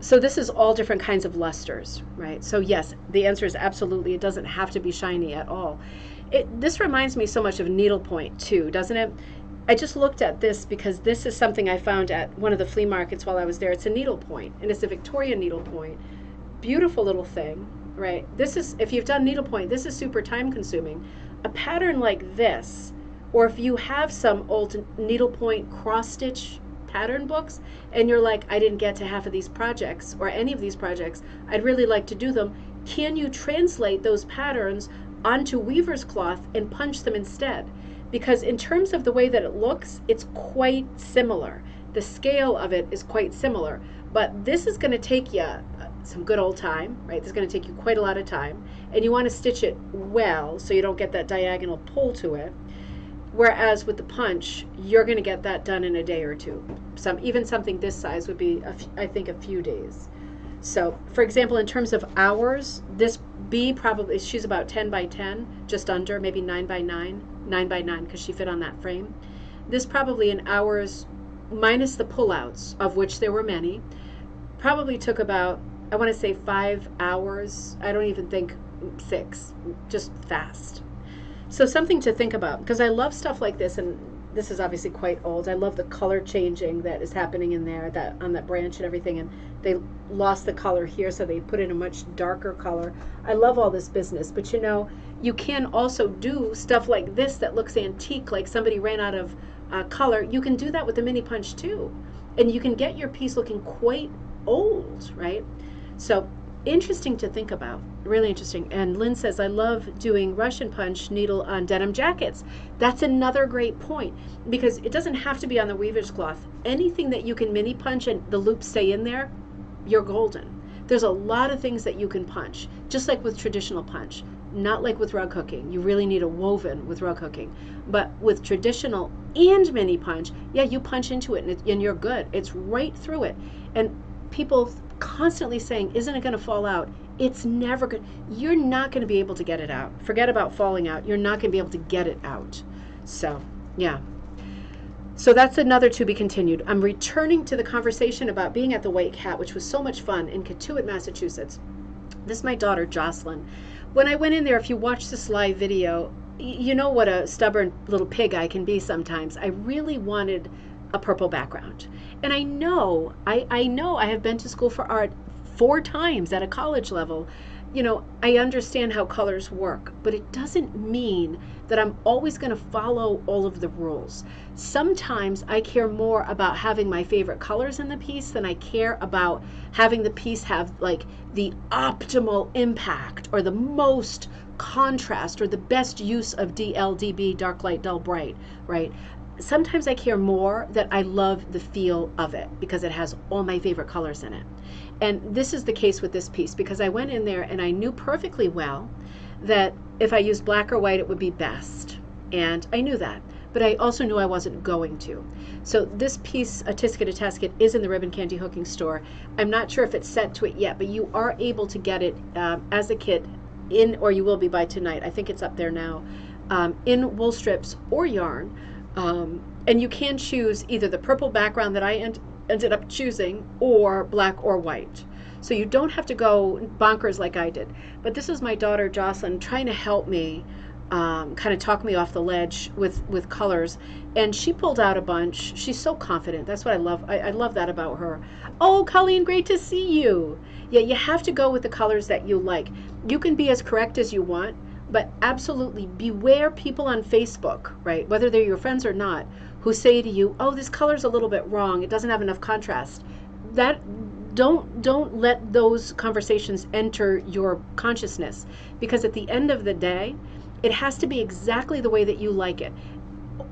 So this is all different kinds of lusters, right? So yes, the answer is absolutely, it doesn't have to be shiny at all. This reminds me so much of needlepoint too, doesn't it? I just looked at this because this is something I found at one of the flea markets while I was there. It's a needlepoint, and it's a Victorian needlepoint. Beautiful little thing, right? This is, if you've done needlepoint, this is super time consuming. A pattern like this, or if you have some old needlepoint cross stitch pattern books and you're like, I didn't get to half of these projects or any of these projects, I'd really like to do them. Can you translate those patterns onto weaver's cloth and punch them instead? Because in terms of the way that it looks, it's quite similar. The scale of it is quite similar, but this is going to take you some good old time, right? This is going to take you quite a lot of time, and you want to stitch it well so you don't get that diagonal pull to it. Whereas with the punch, you're going to get that done in a day or two. Even something this size would be, I think, a few days. So, for example, in terms of hours, this bee probably, she's about 10 by 10, just under, maybe 9 by 9 by 9, because she fit on that frame. This probably in hours, minus the pullouts, of which there were many, probably took about, I want to say 5 hours. I don't even think 6, just fast. So something to think about, because I love stuff like this, and this is obviously quite old. I love the color changing that is happening in there, that on that branch and everything, and they lost the color here, so they put in a much darker color. I love all this business, but you know, you can also do stuff like this that looks antique, like somebody ran out of color. You can do that with the mini punch too, and you can get your piece looking quite old, right? So interesting to think about, really interesting. And Lynn says, I love doing Russian punch needle on denim jackets. That's another great point, because it doesn't have to be on the weaver's cloth. Anything that you can mini punch and the loops stay in there, you're golden. There's a lot of things that you can punch, just like with traditional punch, not like with rug hooking. You really need a woven with rug hooking, but with traditional and mini punch, yeah, you punch into it and you're good. It's right through it. And people constantly saying, isn't it going to fall out? it's never good. You're not going to be able to get it out. Forget about falling out. You're not going to be able to get it out. So, yeah. So that's another to be continued. I'm returning to the conversation about being at the White Cat, which was so much fun in Katuitt, Massachusetts. This is my daughter, Jocelyn. When I went in there, if you watch this live video, you know what a stubborn little pig I can be sometimes. I really wanted a purple background. And I know I have been to school for art 4 times at a college level. You know, I understand how colors work, but it doesn't mean that I'm always going to follow all of the rules. Sometimes I care more about having my favorite colors in the piece than I care about having the piece have like the optimal impact or the most contrast or the best use of DLDB, dark light, dull bright, right? Sometimes I care more that I love the feel of it because it has all my favorite colors in it. And this is the case with this piece because I went in there and I knew perfectly well that if I used black or white, it would be best. And I knew that, but I also knew I wasn't going to. So this piece, a Tisket Tasket, is in the Ribbon Candy Hooking store. I'm not sure if it's sent to it yet, but you are able to get it as a kit in, or you will be by tonight. I think it's up there now, in wool strips or yarn. And you can choose either the purple background that I ended up choosing or black or white. So you don't have to go bonkers like I did. But this is my daughter Jocelyn trying to help me kind of talk me off the ledge with colors. And she pulled out a bunch. She's so confident. That's what I love. I love that about her. Oh, Colleen, great to see you. Yeah, you have to go with the colors that you like. You can be as correct as you want, but absolutely beware people on Facebook, right, whether they're your friends or not, who say to you, oh, this color's a little bit wrong, it doesn't have enough contrast. That don't let those conversations enter your consciousness, because at the end of the day, it has to be exactly the way that you like it.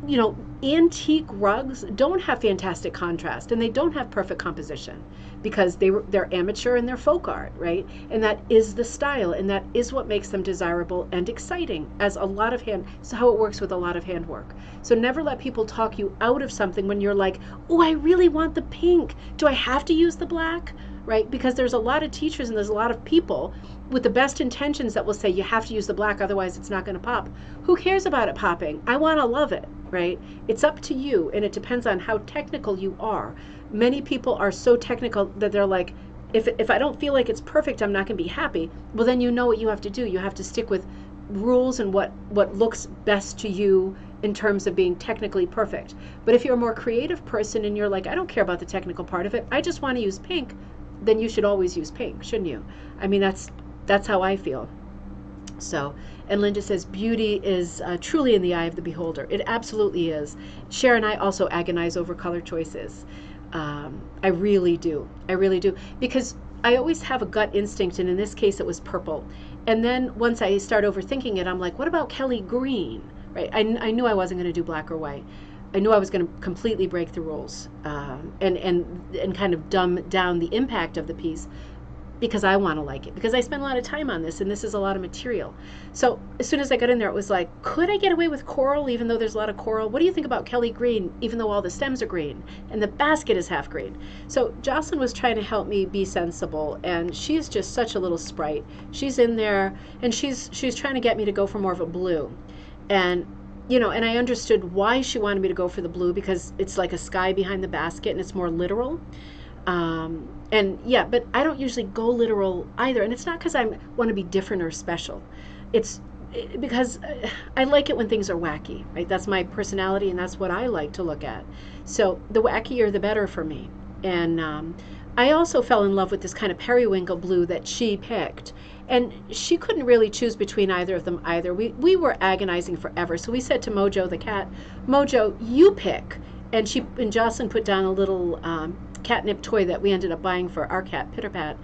You know, antique rugs don't have fantastic contrast and they don't have perfect composition because they're amateur and they're folk art, right? And that is the style and that is what makes them desirable and exciting, as a lot of so how it works with a lot of handwork. So never let people talk you out of something when you're like, oh, I really want the pink. Do I have to use the black? Right? Because there's a lot of teachers and there's a lot of people with the best intentions that will say you have to use the black, otherwise it's not going to pop. Who cares about it popping? I want to love it, right? It's up to you, and it depends on how technical you are. Many people are so technical that they're like, if I don't feel like it's perfect, I'm not going to be happy. Well, then you know what you have to do. You have to stick with rules and what looks best to you in terms of being technically perfect. But if you're a more creative person and you're like, I don't care about the technical part of it, I just want to use pink, then you should always use pink, shouldn't you? I mean, that's how I feel. So, and Linda says, beauty is truly in the eye of the beholder. It absolutely is. Cher and I also agonize over color choices. I really do. I really do. Because I always have a gut instinct, and in this case it was purple. And then once I start overthinking it, I'm like, what about Kelly green? Right? I knew I wasn't going to do black or white. I knew I was going to completely break the rules and kind of dumb down the impact of the piece because I want to like it, because I spend a lot of time on this and this is a lot of material. So as soon as I got in there, it was like, could I get away with coral even though there's a lot of coral? What do you think about Kelly green even though all the stems are green and the basket is half green? So Jocelyn was trying to help me be sensible, and she's just such a little sprite. She's in there and she's trying to get me to go for more of a blue. And you know, and I understood why she wanted me to go for the blue, because it's like a sky behind the basket and it's more literal. And yeah, but I don't usually go literal either. And it's not because I want to be different or special. It's because I like it when things are wacky, right? That's my personality and that's what I like to look at. So the wackier, the better for me. And I also fell in love with this kind of periwinkle blue that she picked. And she couldn't really choose between either of them either. We were agonizing forever. So we said to Mojo the cat, Mojo, you pick. And Jocelyn put down a little catnip toy that we ended up buying for our cat, Pitter Pat.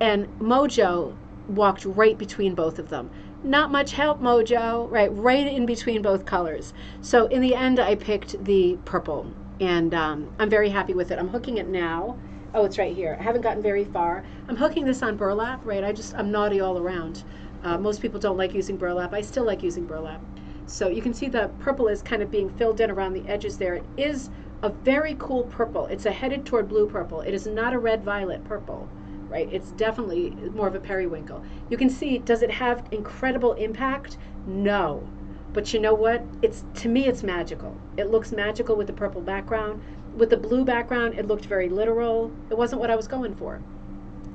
And Mojo walked right between both of them. Not much help, Mojo, right in between both colors. So in the end, I picked the purple. And I'm very happy with it. I'm hooking it now. Oh, it's right here. I haven't gotten very far. I'm hooking this on burlap, right? I'm naughty all around. Most people don't like using burlap. I still like using burlap. So you can see the purple is kind of being filled in around the edges there. It is a very cool purple. It's a headed toward blue purple. It is not a red violet purple, right? It's definitely more of a periwinkle. You can see, does it have incredible impact? No. But you know what? To me, it's magical. It looks magical with the purple background. With the blue background, it looked very literal. It wasn't what I was going for.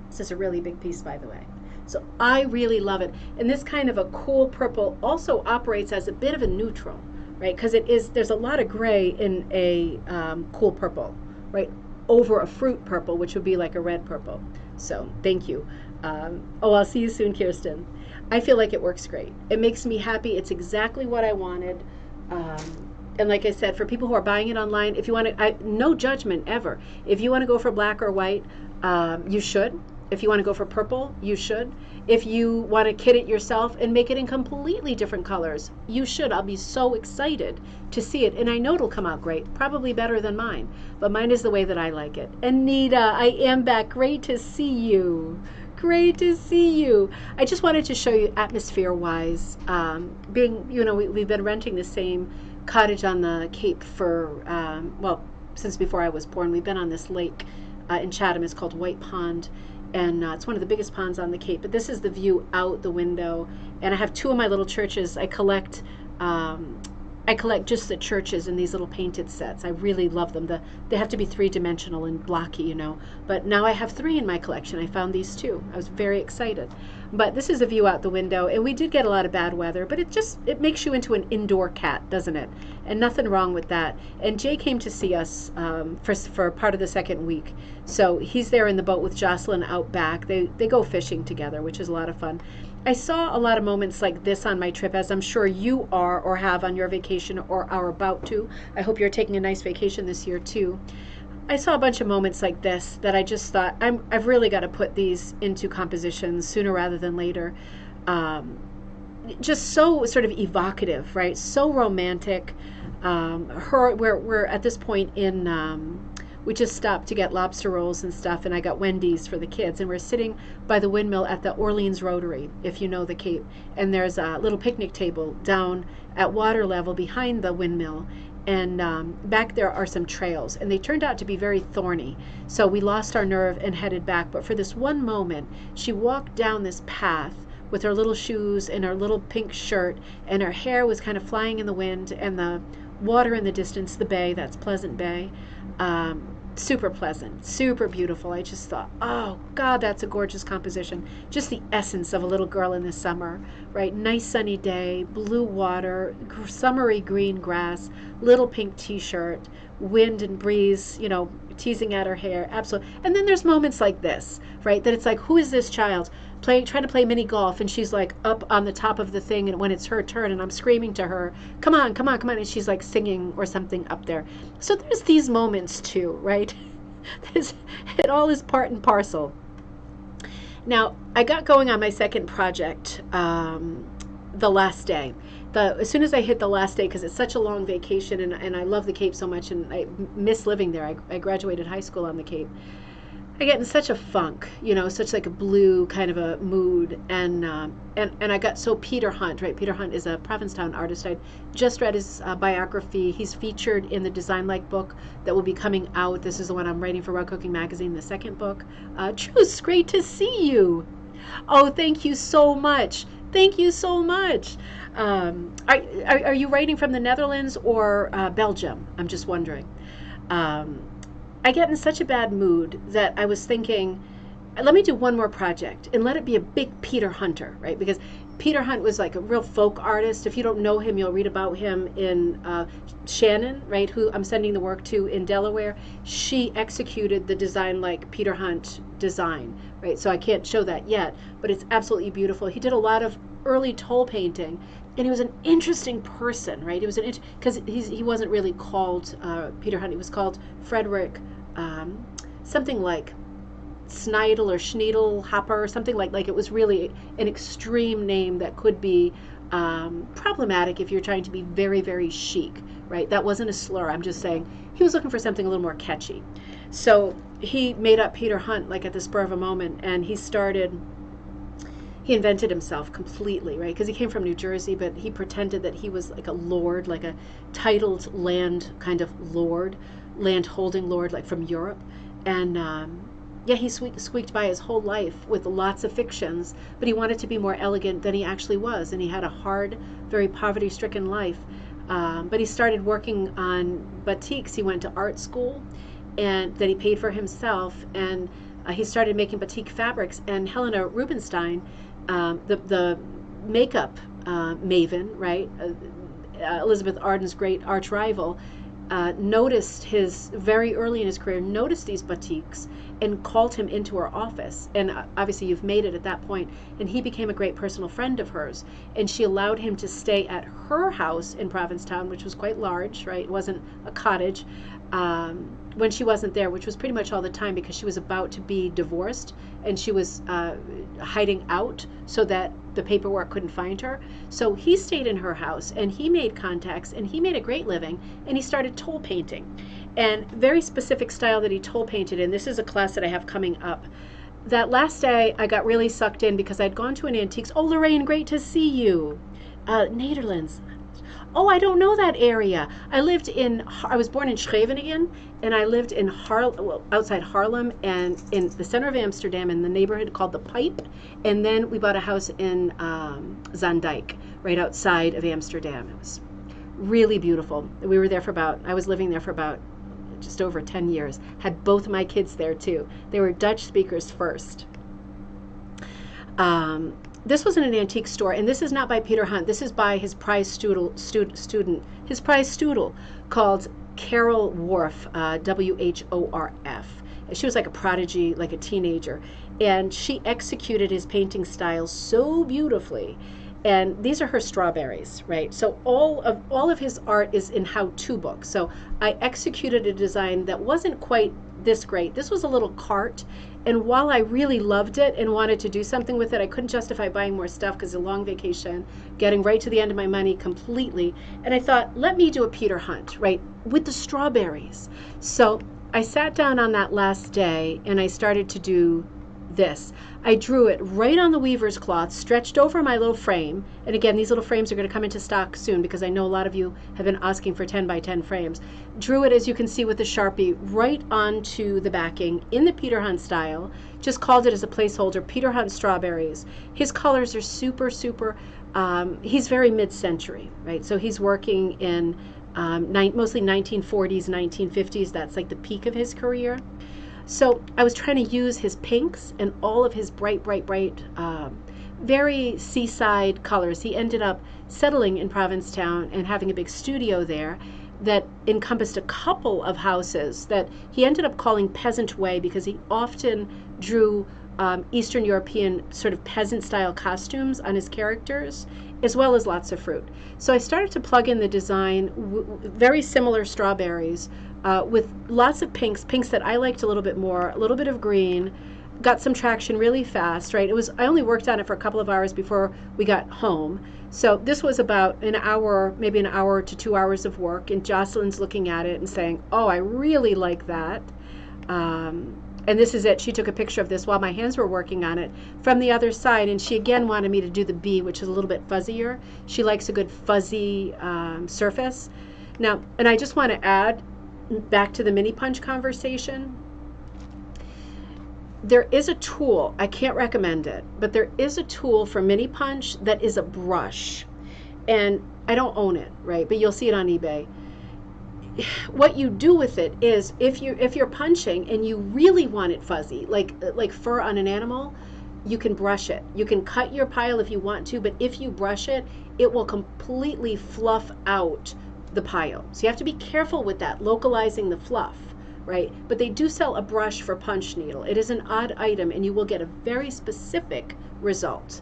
This is a really big piece, by the way. So I really love it. And this kind of a cool purple also operates as a bit of a neutral, right? Because there's a lot of gray in a cool purple, right? Over a fruit purple, which would be like a red purple. So thank you. I'll see you soon, Kirsten. I feel like it works great. It makes me happy. It's exactly what I wanted. And like I said, for people who are buying it online, if you want to, no judgment ever. If you want to go for black or white, you should. If you want to go for purple, you should. If you want to kit it yourself and make it in completely different colors, you should. I'll be so excited to see it. And I know it'll come out great, probably better than mine. But mine is the way that I like it. Anita, I am back. Great to see you. Great to see you. I just wanted to show you atmosphere-wise. We've been renting the same cottage on the Cape for, since before I was born. We've been on this lake in Chatham. It's called White Pond. And it's one of the biggest ponds on the Cape. But this is the view out the window. And I have two of my little churches. I collect just the churches in these little painted sets. I really love them. They have to be three-dimensional and blocky, But now I have three in my collection. I found these two. I was very excited. But this is a view out the window. And we did get a lot of bad weather. But it makes you into an indoor cat, doesn't it? And nothing wrong with that. And Jay came to see us for part of the second week. So he's there in the boat with Jocelyn out back. They go fishing together, which is a lot of fun. I saw a lot of moments like this on my trip, as I'm sure you are or have on your vacation or are about to. I hope you're taking a nice vacation this year too. I saw a bunch of moments like this that I just thought, I've really got to put these into compositions sooner rather than later. Just so sort of evocative, right? So romantic. We're at this point in... we just stopped to get lobster rolls and stuff, and I got Wendy's for the kids. And we're sitting by the windmill at the Orleans Rotary, if you know the Cape. And there's a little picnic table down at water level behind the windmill. And back there are some trails, and they turned out to be very thorny. So we lost our nerve and headed back. But for this one moment, she walked down this path with her little shoes and her little pink shirt, and her hair was kind of flying in the wind, and the water in the distance, the bay, that's Pleasant Bay. Super pleasant, super beautiful. I just thought, oh God, that's a gorgeous composition. Just the essence of a little girl in the summer, right? Nice sunny day, blue water, summery green grass, little pink t-shirt, wind and breeze, teasing at her hair. Absolutely. And then there's moments like this, right? That it's like, who is this child? Trying to play mini golf, and she's like up on the top of the thing, and when it's her turn, and I'm screaming to her, come on, come on, come on, and she's like singing or something up there. So there's these moments too, right? It all is part and parcel. Now, I got going on my second project the last day. As soon as I hit the last day, because it's such a long vacation, and I love the Cape so much, and I miss living there. I graduated high school on the Cape. I get in such a funk, such like a blue kind of a mood, and I got so Peter Hunt, right? Peter Hunt is a Provincetown artist. I just read his biography. He's featured in the Design Like book that will be coming out. This is the one I'm writing for Rug Cooking Magazine, the second book. Truce, great to see you. Oh, thank you so much. Thank you so much. Are you writing from the Netherlands or Belgium? I'm just wondering. I get in such a bad mood that I was thinking, let me do one more project and let it be a big Peter Hunter, right? Because Peter Hunt was like a real folk artist. If you don't know him, you'll read about him in Shannon, right, who I'm sending the work to in Delaware. She executed the Design Like Peter Hunt design, right? So I can't show that yet, but it's absolutely beautiful. He did a lot of early toll painting, and he was an interesting person, right? He was because he wasn't really called Peter Hunt. He was called Frederick, something like Schneidel or Schneidel Hopper, or something like it was really an extreme name that could be problematic if you're trying to be very, very chic, right? That wasn't a slur. I'm just saying he was looking for something a little more catchy. So he made up Peter Hunt like at the spur of a moment, and he invented himself completely, right? Because he came from New Jersey, but he pretended that he was like a lord, like a titled land kind of lord, land holding lord, like from Europe. And Yeah, he squeaked by his whole life with lots of fictions, but he wanted to be more elegant than he actually was, and he had a hard, very poverty-stricken life. But he started working on batiks. He went to art school, and that he paid for himself, and he started making batik fabrics. And Helena Rubinstein, the makeup maven, right? Elizabeth Arden's great arch rival, noticed very early in his career, noticed these batiks and called him into her office. And obviously you've made it at that point. And he became a great personal friend of hers. And she allowed him to stay at her house in Provincetown, which was quite large, right? It wasn't a cottage. When she wasn't there, which was pretty much all the time because she was about to be divorced and she was hiding out so that the paperwork couldn't find her. So he stayed in her house and he made contacts and he made a great living, and he started toll painting. And very specific style that he toll painted in. This is a class that I have coming up. That last day I got really sucked in because I'd gone to an antiques. Oh, Lorraine, great to see you. Nederlands. Oh, I don't know that area. I was born in Scheveningen, and I lived in outside Haarlem and in the center of Amsterdam in the neighborhood called the Pipe. And then we bought a house in Zaandijk, right outside of Amsterdam. It was really beautiful. We were there I was living there for about just over 10 years. Had both my kids there too. They were Dutch speakers first. This was in an antique store, and this is not by Peter Hunt. This is by his prize student, his prize student called Carol Worf, W-H-O-R-F. She was like a prodigy, like a teenager, and she executed his painting style so beautifully. And these are her strawberries, right? So all of his art is in how-to books. So I executed a design that wasn't quite this great. This was a little cart, and while I really loved it and wanted to do something with it, I couldn't justify buying more stuff because it's a long vacation, getting right to the end of my money completely. And I thought, let me do a Peter Hunt, right, with the strawberries. So I sat down on that last day and I started to do this. I drew it right on the weaver's cloth, stretched over my little frame. And again, these little frames are going to come into stock soon because I know a lot of you have been asking for 10 by 10 frames. Drew it, as you can see with the Sharpie, right onto the backing in the Peter Hunt style. Just called it as a placeholder, Peter Hunt strawberries. His colors are super, he's very mid-century, right? So he's working in mostly 1940s, 1950s. That's like the peak of his career. So I was trying to use his pinks and all of his bright, very seaside colors. He ended up settling in Provincetown and having a big studio there that encompassed a couple of houses that he ended up calling Peasant Way because he often drew Eastern European sort of peasant style costumes on his characters, as well as lots of fruit. So I started to plug in the design, very similar strawberries, with lots of pinks that I liked a little bit more, a little bit of green, got some traction really fast, right? I only worked on it for a couple of hours before we got home. So this was about an hour, maybe an hour to 2 hours of work, and Jocelyn's looking at it and saying, oh, I really like that. And this is it. She took a picture of this while my hands were working on it from the other side, and she again wanted me to do the bee, which is a little bit fuzzier. She likes a good fuzzy surface. Now, and I just want to add, back to the mini punch conversation, there is a tool, I can't recommend it, but there is a tool for mini punch that is a brush, and I don't own it, right, but you'll see it on eBay. What you do with it is, if you're punching and you really want it fuzzy, like fur on an animal, you can brush it. You can cut your pile if you want to, but if you brush it, it will completely fluff out the pile. So you have to be careful with that, localizing the fluff, right? But they do sell a brush for punch needle. It is an odd item, and you will get a very specific result.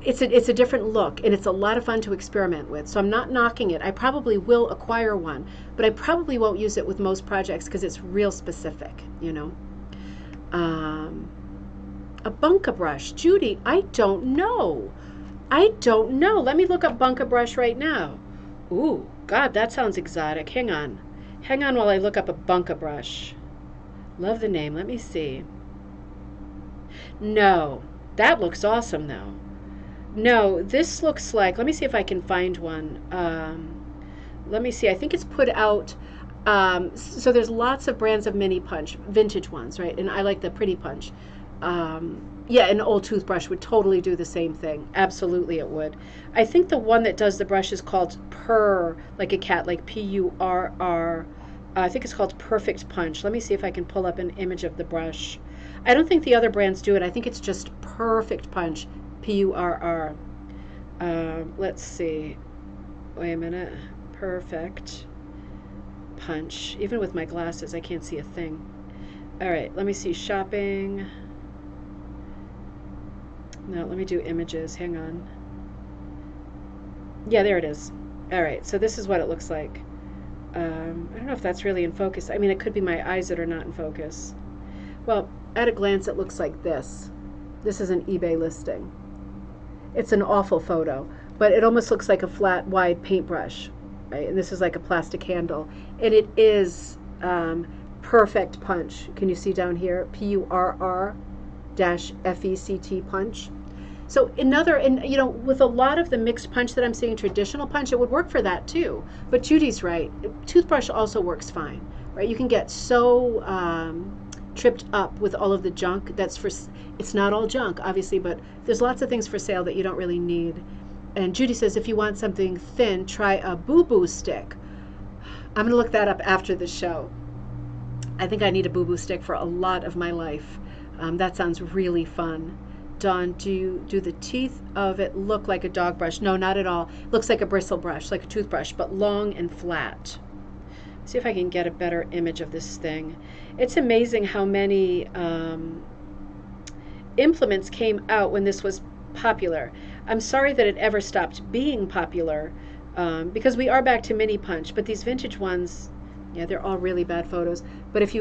It's a different look, and it's a lot of fun to experiment with. So I'm not knocking it. I probably will acquire one, but I probably won't use it with most projects because it's real specific, you know. A bunka brush, Judy, I don't know. Let me look up bunka brush right now. Ooh, God, that sounds exotic. Hang on while I look up a bunka brush. Love the name. Let me see. No, that looks awesome though. No, this looks like, let me see if I can find one. Let me see. I think it's put out, So there's lots of brands of mini punch, vintage ones, right? And I like the pretty punch. Yeah, an old toothbrush would totally do the same thing. Absolutely, it would. I think the one that does the brush is called Purr, like a cat, like Purr. I think it's called Perfect Punch. Let me see if I can pull up an image of the brush. I don't think the other brands do it. I think it's just Perfect Punch, Purr. Let's see. Wait a minute. Perfect Punch. Even with my glasses, I can't see a thing. All right, let me see. Shopping. No, let me do images. Hang on. Yeah, there it is. All right, so this is what it looks like. I don't know if that's really in focus. I mean, it could be my eyes that are not in focus. Well, at a glance, it looks like this. This is an eBay listing. It's an awful photo, but it almost looks like a flat, wide paintbrush, right? And this is like a plastic handle. And it is Perfect Punch. Can you see down here? Purr-FECT punch. So you know, with a lot of the mixed punch that I'm seeing, traditional punch, it would work for that too. But Judy's right. Toothbrush also works fine, right? You can get so tripped up with all of the junk it's not all junk, obviously, but there's lots of things for sale that you don't really need. And Judy says, if you want something thin, try a boo-boo stick. I'm going to look that up after the show. I think I need a boo-boo stick for a lot of my life. That sounds really fun. Dawn, do the teeth of it look like a dog brush? No, not at all. It looks like a bristle brush, like a toothbrush, but long and flat. See if I can get a better image of this thing. It's amazing how many implements came out when this was popular. I'm sorry that it ever stopped being popular, because we are back to mini punch, but these vintage ones, yeah, they're all really bad photos. But if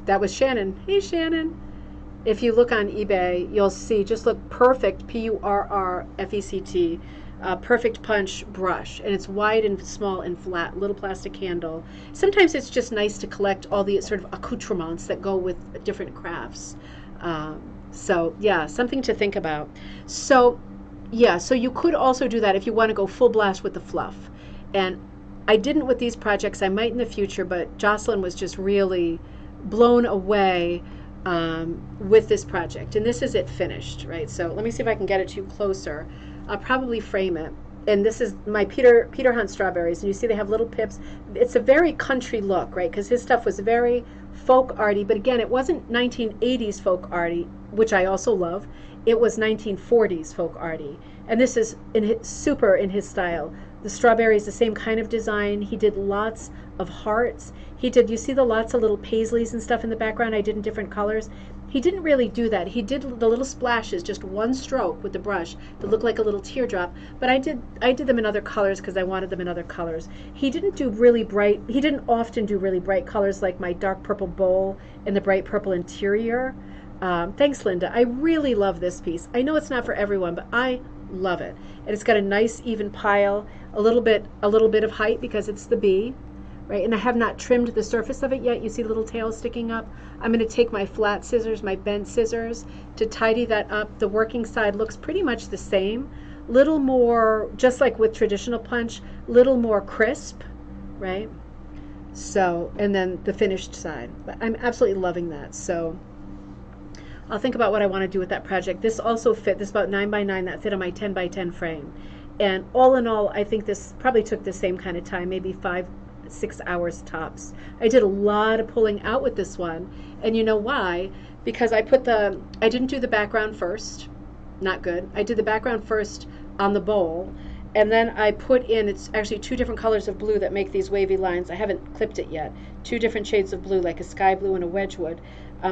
that was Shannon. Hey, Shannon. If you look on eBay, you'll see, just look Perfect, Purrfect, Perfect Punch brush. And it's wide and small and flat, little plastic handle. Sometimes it's just nice to collect all the sort of accoutrements that go with different crafts. So yeah, something to think about. So yeah, so you could also do that if you want to go full blast with the fluff. And I didn't with these projects. I might in the future, but Jocelyn was just really blown away with this project. And this is it finished, right? So let me see if I can get it to you closer. I'll probably frame it. And this is my Peter Hunt strawberries. And you see they have little pips. It's a very country look, right? Because his stuff was very folk arty. But again, it wasn't 1980s folk arty, which I also love. It was 1940s folk arty. And this is super in his style. The strawberry is the same kind of design. He did lots of hearts. You see the lots of little paisleys and stuff in the background I did in different colors? He didn't really do that. He did the little splashes, just one stroke with the brush that looked like a little teardrop, but I did them in other colors because I wanted them in other colors. He didn't often do really bright colors like my dark purple bowl and the bright purple interior. Thanks, Linda. I really love this piece. I know it's not for everyone, but I love it. And it's got a nice even pile, a little bit of height because it's the bee. Right, and I have not trimmed the surface of it yet. You see the little tail sticking up. I'm going to take my flat scissors, my bent scissors, to tidy that up. The working side looks pretty much the same. Little more, just like with traditional punch, little more crisp, right? So, and then the finished side. But I'm absolutely loving that. So I'll think about what I want to do with that project. This also fit, this about 9 by 9, that fit on my 10 by 10 frame. And all in all, I think this probably took the same kind of time, maybe 5-6 hours tops. I did a lot of pulling out with this one, and you know why? Because I didn't do the background first. Not good. I did the background first on the bowl, and then I put in, it's actually 2 different colors of blue that make these wavy lines. I haven't clipped it yet. 2 different shades of blue, like a sky blue and a wedgewood.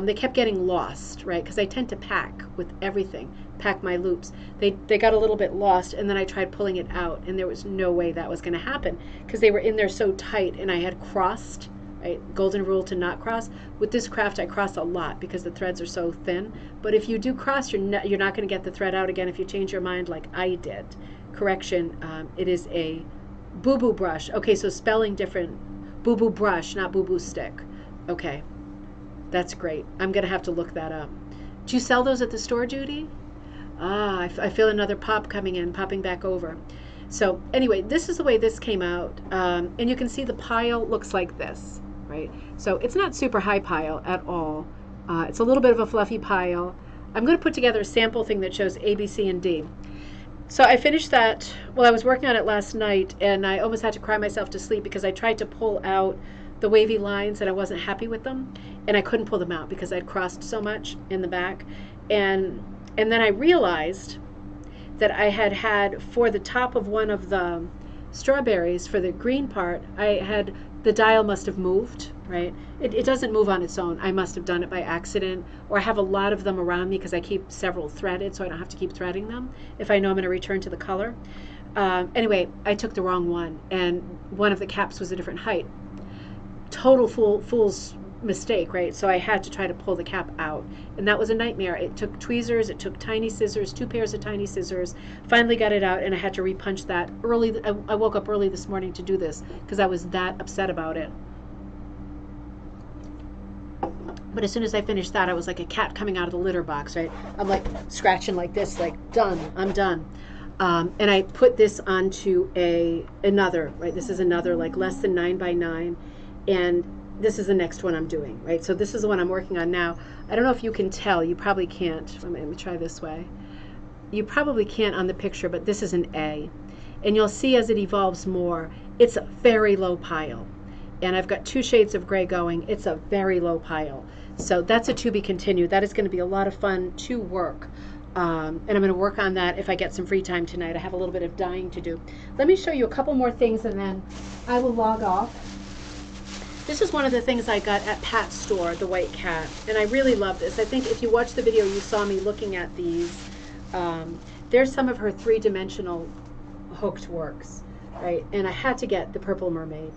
They kept getting lost, right? Because I tend to pack with everything, pack my loops. They got a little bit lost, and then I tried pulling it out, and there was no way that was going to happen because they were in there so tight, and I had crossed, right? Golden rule to not cross. With this craft, I cross a lot because the threads are so thin. But if you do cross, you're not going to get the thread out again if you change your mind like I did. Correction, it is a boo-boo brush. Okay, so spelling different. Boo-boo brush, not boo-boo stick. Okay. That's great. I'm going to have to look that up. Do you sell those at the store, Judy? I feel another popping back over. So anyway, this is the way this came out. And you can see the pile looks like this, right? So it's not super high pile at all. It's a little bit of a fluffy pile. I'm going to put together a sample thing that shows A, B, C, and D. So I finished that, well, I was working on it last night, and I almost had to cry myself to sleep because I tried to pull out the wavy lines and I wasn't happy with them, and I couldn't pull them out because I'd crossed so much in the back. And then I realized that I had for the top of one of the strawberries, for the green part, the dial must have moved, right? It doesn't move on its own. I must have done it by accident, or I have a lot of them around me because I keep several threaded, so I don't have to keep threading them if I know I'm going to return to the color. Anyway, I took the wrong one, and one of the caps was a different height. Total fool's mistake, right? So I had to try to pull the cap out, and that was a nightmare. It took tweezers, it took tiny scissors, 2 pairs of tiny scissors. Finally got it out, and I had to repunch that early. I woke up early this morning to do this because I was that upset about it. But as soon as I finished that, I was like a cat coming out of the litter box, right? I'm like scratching like this, like done, I'm done. And I put this onto another, right? This is another like less than 9 by 9, and this is the next one I'm doing, right? So this is the one I'm working on now. I don't know if you can tell. You probably can't. Let me try this way. You probably can't on the picture, but this is an A. And you'll see as it evolves more, it's a very low pile. And I've got 2 shades of gray going. It's a very low pile. So that's a to be continued. That is going to be a lot of fun to work. And I'm going to work on that if I get some free time tonight. I have a little bit of dyeing to do. Let me show you a couple more things, and then I will log off. This is one of the things I got at Pat's store, the White Cat, and I really love this. I think if you watched the video, you saw me looking at these. There's some of her 3-dimensional hooked works, right? And I had to get the Purple Mermaid.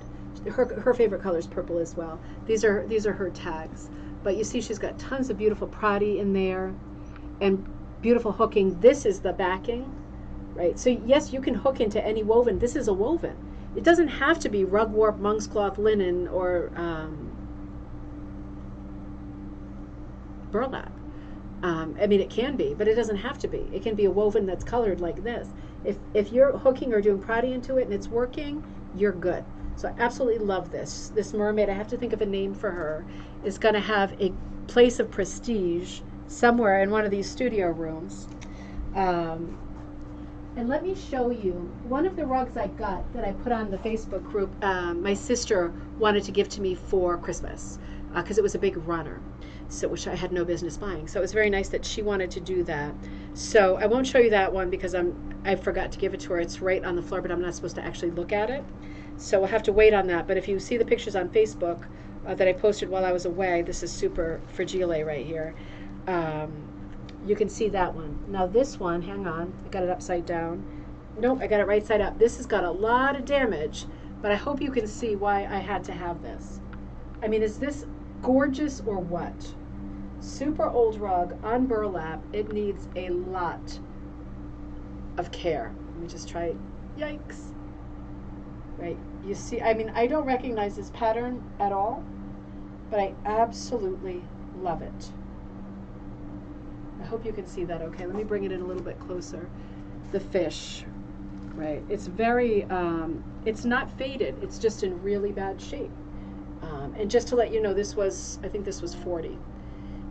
Her favorite color is purple as well. These are her tags. But you see she's got tons of beautiful Prati in there and beautiful hooking. This is the backing, right? So yes, you can hook into any woven. This is a woven. It doesn't have to be rug warp, monk's cloth, linen, or burlap. I mean, it can be, but it doesn't have to be. It can be a woven that's colored like this. If you're hooking or doing Prati into it and it's working, you're good. So I absolutely love this. This mermaid, I have to think of a name for her, is going to have a place of prestige somewhere in one of these studio rooms. And let me show you one of the rugs I got that I put on the Facebook group. My sister wanted to give to me for Christmas because it was a big runner, so which I had no business buying. So it was very nice that she wanted to do that. So I won't show you that one because I forgot to give it to her. It's right on the floor, but I'm not supposed to actually look at it. So we'll have to wait on that. But if you see the pictures on Facebook that I posted while I was away, this is super fragile right here. You can see that one. Now this one, hang on, I got it upside down. Nope, I got it right side up. This has got a lot of damage, but I hope you can see why I had to have this. I mean, is this gorgeous or what? Super old rug on burlap. It needs a lot of care. Let me just try, yikes. Right, you see, I mean, I don't recognize this pattern at all, but I absolutely love it. I hope you can see that okay. Let me bring it in a little bit closer. The fish, right? It's very, it's not faded. It's just in really bad shape. And just to let you know, I think this was 40.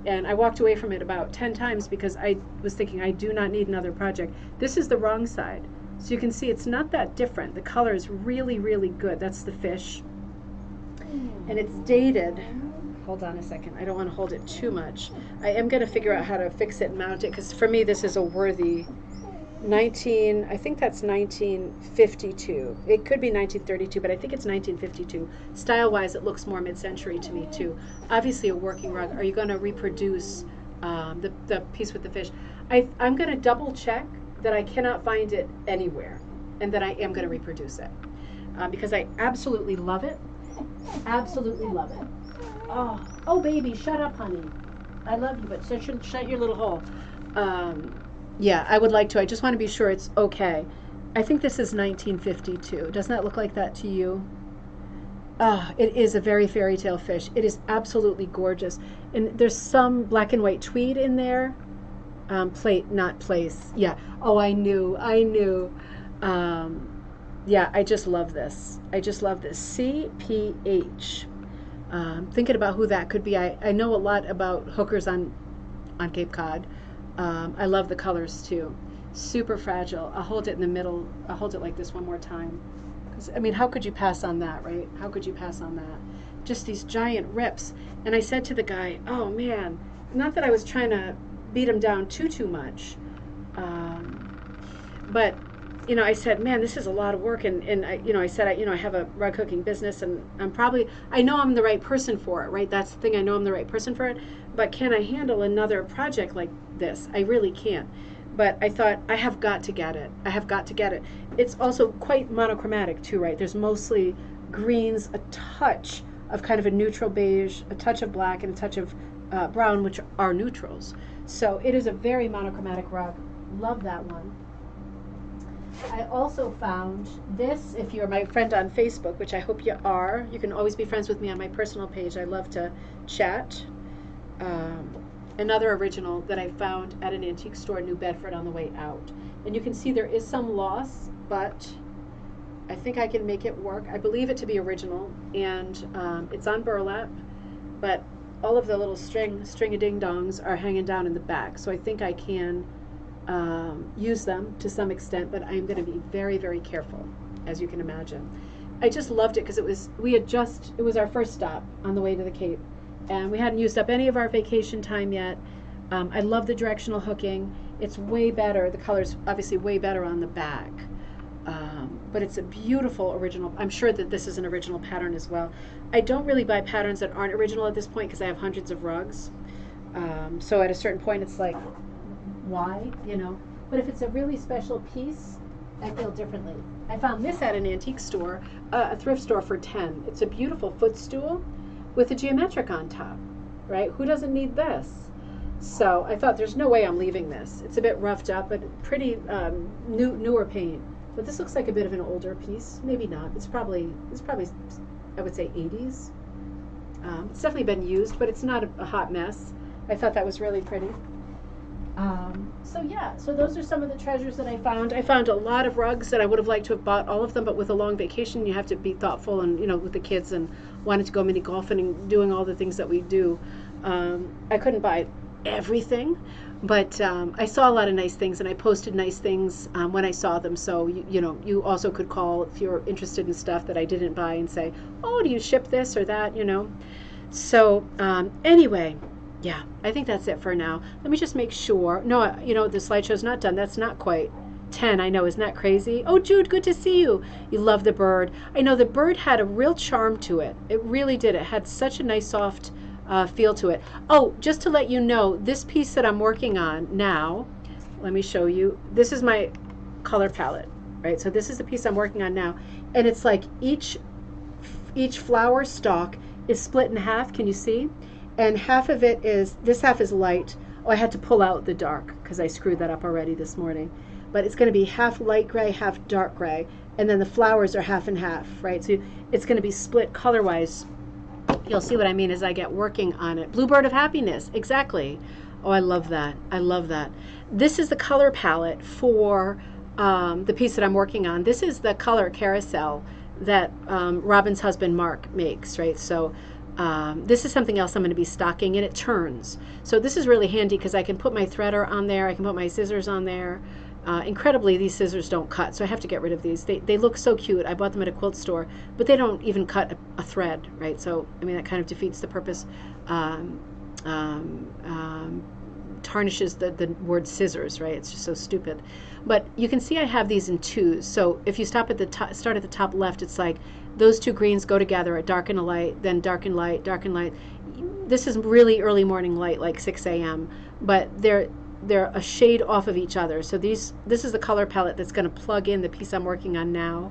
And I walked away from it about 10 times because I was thinking I do not need another project. This is the wrong side. So you can see it's not that different. The color is really, really good. That's the fish. And it's dated. Hold on a second. I don't want to hold it too much. I am going to figure out how to fix it and mount it because for me this is a worthy I think that's 1952. It could be 1932, but I think it's 1952. Style-wise, it looks more mid-century to me too. Obviously a working rug. Are you going to reproduce the piece with the fish? I'm going to double check that I cannot find it anywhere and that I am going to reproduce it because I absolutely love it. Absolutely love it. Oh, baby, shut up, honey. I love you, but shut your little hole. Yeah, I would like to. I just want to be sure it's okay. I think this is 1952. Doesn't that look like that to you? It is a very fairy tale fish. It is absolutely gorgeous. And there's some black and white tweed in there. Plate, not place. Yeah. Oh, I knew. Yeah, I just love this. I just love this. CPH. Thinking about who that could be. I know a lot about hookers on Cape Cod. I love the colors too. Super fragile. I'll hold it in the middle. I'll hold it like this one more time. 'Cause, I mean, how could you pass on that, right? How could you pass on that? Just these giant rips. And I said to the guy, "Oh man," not that I was trying to beat him down too much, um, but I said, "Man, this is a lot of work." And I said, I have a rug cooking business, and I know I'm the right person for it, right? That's the thing. I know I'm the right person for it, but can I handle another project like this? I really can't. But I thought, I have got to get it. I have got to get it. It's also quite monochromatic too, right? There's mostly greens, a touch of kind of a neutral beige, a touch of black, and a touch of brown, which are neutrals. So it is a very monochromatic rug. Love that one. I also found this, if you're my friend on Facebook, which I hope you are. You can always be friends with me on my personal page. I love to chat. Another original that I found at an antique store in New Bedford on the way out. And you can see there is some loss, but I think I can make it work. I believe it to be original, and it's on burlap, but all of the little string-a-ding-dongs are hanging down in the back. So I think I can use them to some extent, but I'm going to be very, very careful, as you can imagine. I just loved it because it was our first stop on the way to the Cape, and we hadn't used up any of our vacation time yet. I love the directional hooking. It's way better. The color's obviously way better on the back, but it's a beautiful original. I'm sure that this is an original pattern as well. I don't really buy patterns that aren't original at this point because I have hundreds of rugs. So at a certain point, it's like, why, But if it's a really special piece, I feel differently. I found this at an antique store, a thrift store, for $10. It's a beautiful footstool with a geometric on top, right? Who doesn't need this? So I thought, there's no way I'm leaving this. It's a bit roughed up, but pretty newer paint. But this looks like a bit of an older piece. Maybe not. It's probably I would say 80s. It's definitely been used, but it's not a hot mess. I thought that was really pretty. So those are some of the treasures that I found. I found a lot of rugs that I would have liked to have bought all of them, but with a long vacation, you have to be thoughtful and, with the kids and wanted to go mini golfing and doing all the things that we do. I couldn't buy everything, but I saw a lot of nice things, and I posted nice things when I saw them. So, you also could call if you're interested in stuff that I didn't buy and say, oh, do you ship this or that, So anyway. Yeah, I think that's it for now. Let me just make sure. No, the slideshow's not done. That's not quite 10. I know, isn't that crazy? Oh, Jude, good to see you. You love the bird. I know the bird had a real charm to it. It really did. It had such a nice, soft feel to it. Oh, just to let you know, this piece that I'm working on now, let me show you. This is my color palette, right? So this is the piece I'm working on now. And it's like each flower stalk is split in half. Can you see? And half of it this half is light. Oh, I had to pull out the dark because I screwed that up already this morning. But it's going to be half light gray, half dark gray. And then the flowers are half and half, right? So it's going to be split color-wise. You'll see what I mean as I get working on it. Bluebird of Happiness, exactly. Oh, I love that. I love that. This is the color palette for the piece that I'm working on. This is the color carousel that Robin's husband, Mark, makes, right? So this is something else I'm going to be stocking, and it turns. So this is really handy because I can put my threader on there. I can put my scissors on there. Incredibly, these scissors don't cut, so I have to get rid of these. They look so cute. I bought them at a quilt store, but they don't even cut a thread, right? So, I mean, that kind of defeats the purpose. Tarnishes the word scissors, right? It's just so stupid. But you can see I have these in twos. So if you start at the top left, it's like those two greens go together, a dark and a light, then dark and light, dark and light. This is really early morning light, like 6 a.m., but they're a shade off of each other. So this is the color palette that's going to plug in the piece I'm working on now.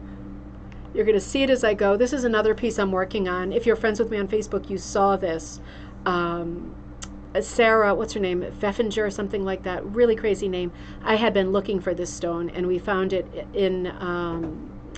You're going to see it as I go. This is another piece I'm working on. If you're friends with me on Facebook, you saw this. Sarah, what's her name, Pfeffinger or something like that, really crazy name. I had been looking for this stone, and we found it in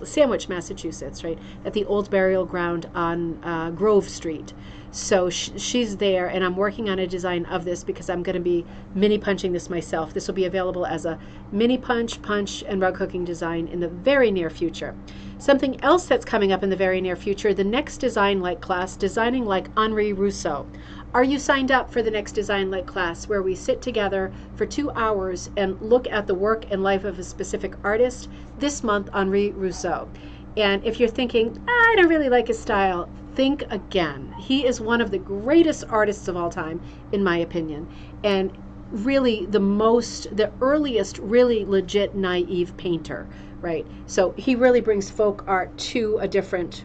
Sandwich, Massachusetts, right, at the old burial ground on Grove Street. So she's there, and I'm working on a design of this because I'm going to be mini punching this myself. This will be available as a mini punch, and rug hooking design in the very near future. Something else that's coming up in the very near future, the next Design Like class, Designing Like Henri Rousseau. Are you signed up for the next Design Like class, where we sit together for 2 hours and look at the work and life of a specific artist? This month, Henri Rousseau. And if you're thinking, I don't really like his style, think again. He is one of the greatest artists of all time, in my opinion, and really the earliest really legit naive painter, right? So he really brings folk art to a different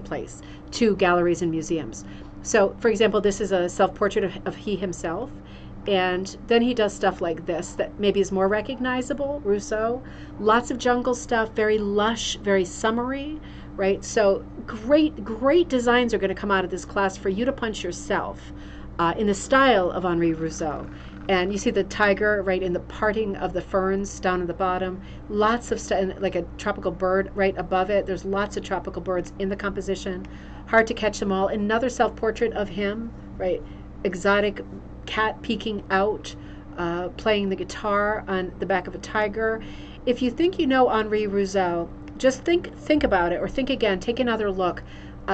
place, to galleries and museums. So, for example, this is a self-portrait of he himself, and then he does stuff like this that maybe is more recognizable, Rousseau. Lots of jungle stuff, very lush, very summery, right? So great designs are going to come out of this class for you to punch yourself in the style of Henri Rousseau. And you see the tiger right in the parting of the ferns down at the bottom. Lots of stuff, like a tropical bird right above it. There's lots of tropical birds in the composition. Hard to catch them all. Another self-portrait of him, right? Exotic cat peeking out, playing the guitar on the back of a tiger. If you think you know Henri Rousseau, just think about it, or think again, take another look.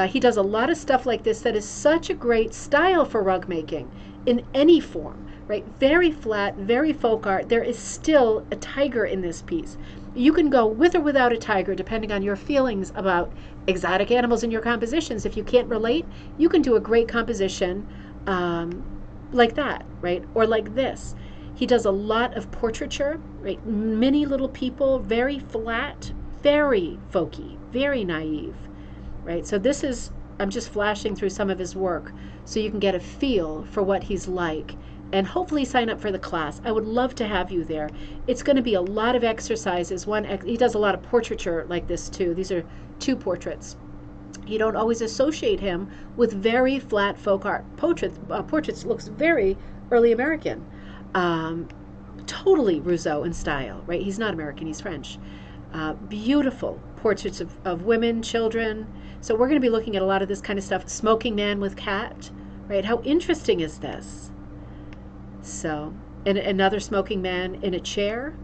He does a lot of stuff like this that is such a great style for rug making in any form, right? Very flat, very folk art. There is still a tiger in this piece. You can go with or without a tiger, depending on your feelings about exotic animals in your compositions. If you can't relate, you can do a great composition like that, right? Or like this. He does a lot of portraiture, right? Many little people, very flat, very folky, very naive, right? So this is, I'm just flashing through some of his work so you can get a feel for what he's like, and hopefully sign up for the class. I would love to have you there. It's going to be a lot of exercises. He does a lot of portraiture like this too. These are 2 portraits. You don't always associate him with very flat folk art portraits. Looks very early American, totally Rousseau in style, right? He's not American, he's French. Beautiful portraits of women, children. So we're going to be looking at a lot of this kind of stuff. Smoking man with cat, right? How interesting is this? So, and another smoking man in a chair.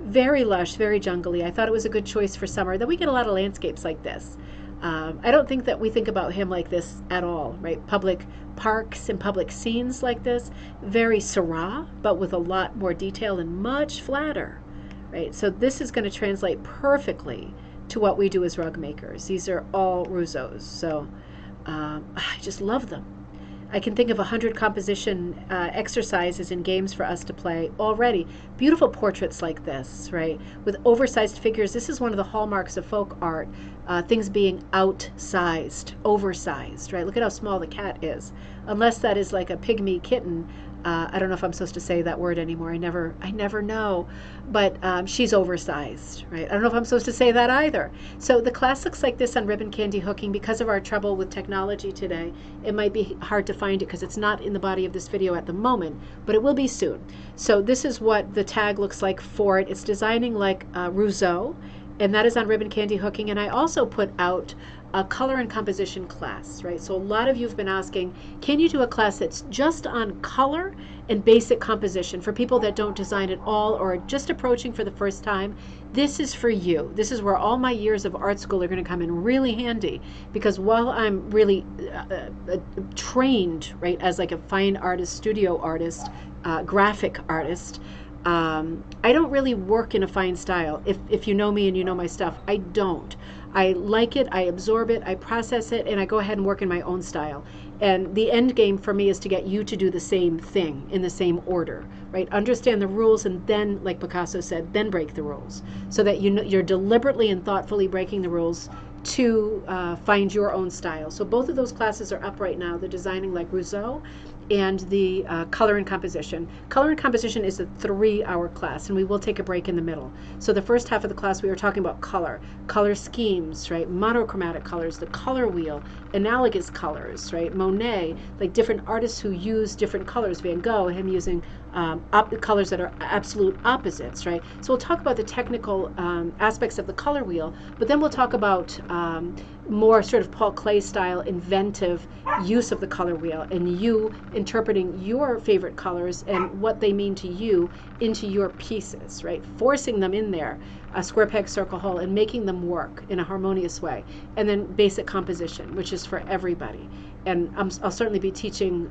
Very lush, very jungly. I thought it was a good choice for summer. Then we get a lot of landscapes like this. I don't think that we think about him like this at all, right? Public parks and public scenes like this. Very Syrah, but with a lot more detail and much flatter, right? So this is going to translate perfectly to what we do as rug makers. These are all Rousseaus. So I just love them. I can think of 100 composition exercises and games for us to play already. Beautiful portraits like this, right? With oversized figures. This is one of the hallmarks of folk art. Things being outsized, oversized, right? Look at how small the cat is. Unless that is like a pygmy kitten. I don't know if I'm supposed to say that word anymore. I never know. But she's oversized, right? I don't know if I'm supposed to say that either. So the class looks like this on ribbon candy hooking. Because of our trouble with technology today, it might be hard to find it because it's not in the body of this video at the moment, but it will be soon. So this is what the tag looks like for it. It's Designing Like Rousseau, and that is on ribbon candy hooking. And I also put out a color and composition class, right? So a lot of you have been asking, can you do a class that's just on color and basic composition for people that don't design at all or are just approaching for the first time? This is for you. This is where all my years of art school are going to come in really handy, because while I'm really trained, right, as like a fine artist, studio artist, graphic artist, I don't really work in a fine style. If you know me and you know my stuff, I don't. I like it, I absorb it, I process it, and I go ahead and work in my own style. And the end game for me is to get you to do the same thing in the same order, right? Understand the rules, and then, like Picasso said, then break the rules, so that you're deliberately and thoughtfully breaking the rules to find your own style. So both of those classes are up right now, the Designing Like Rousseau and the color and composition. Color and composition is a 3-hour class, and we will take a break in the middle. So the first half of the class we were talking about color schemes, right? Monochromatic colors, the color wheel, analogous colors, right? Monet, like different artists who use different colors. Van Gogh, him using colors that are absolute opposites, right? So we'll talk about the technical aspects of the color wheel, but then we'll talk about more sort of Paul Klee style inventive use of the color wheel, and you interpreting your favorite colors and what they mean to you into your pieces, right? Forcing them in there, a square peg, circle hole, and making them work in a harmonious way. And then basic composition, which is for everybody. And I'll certainly be teaching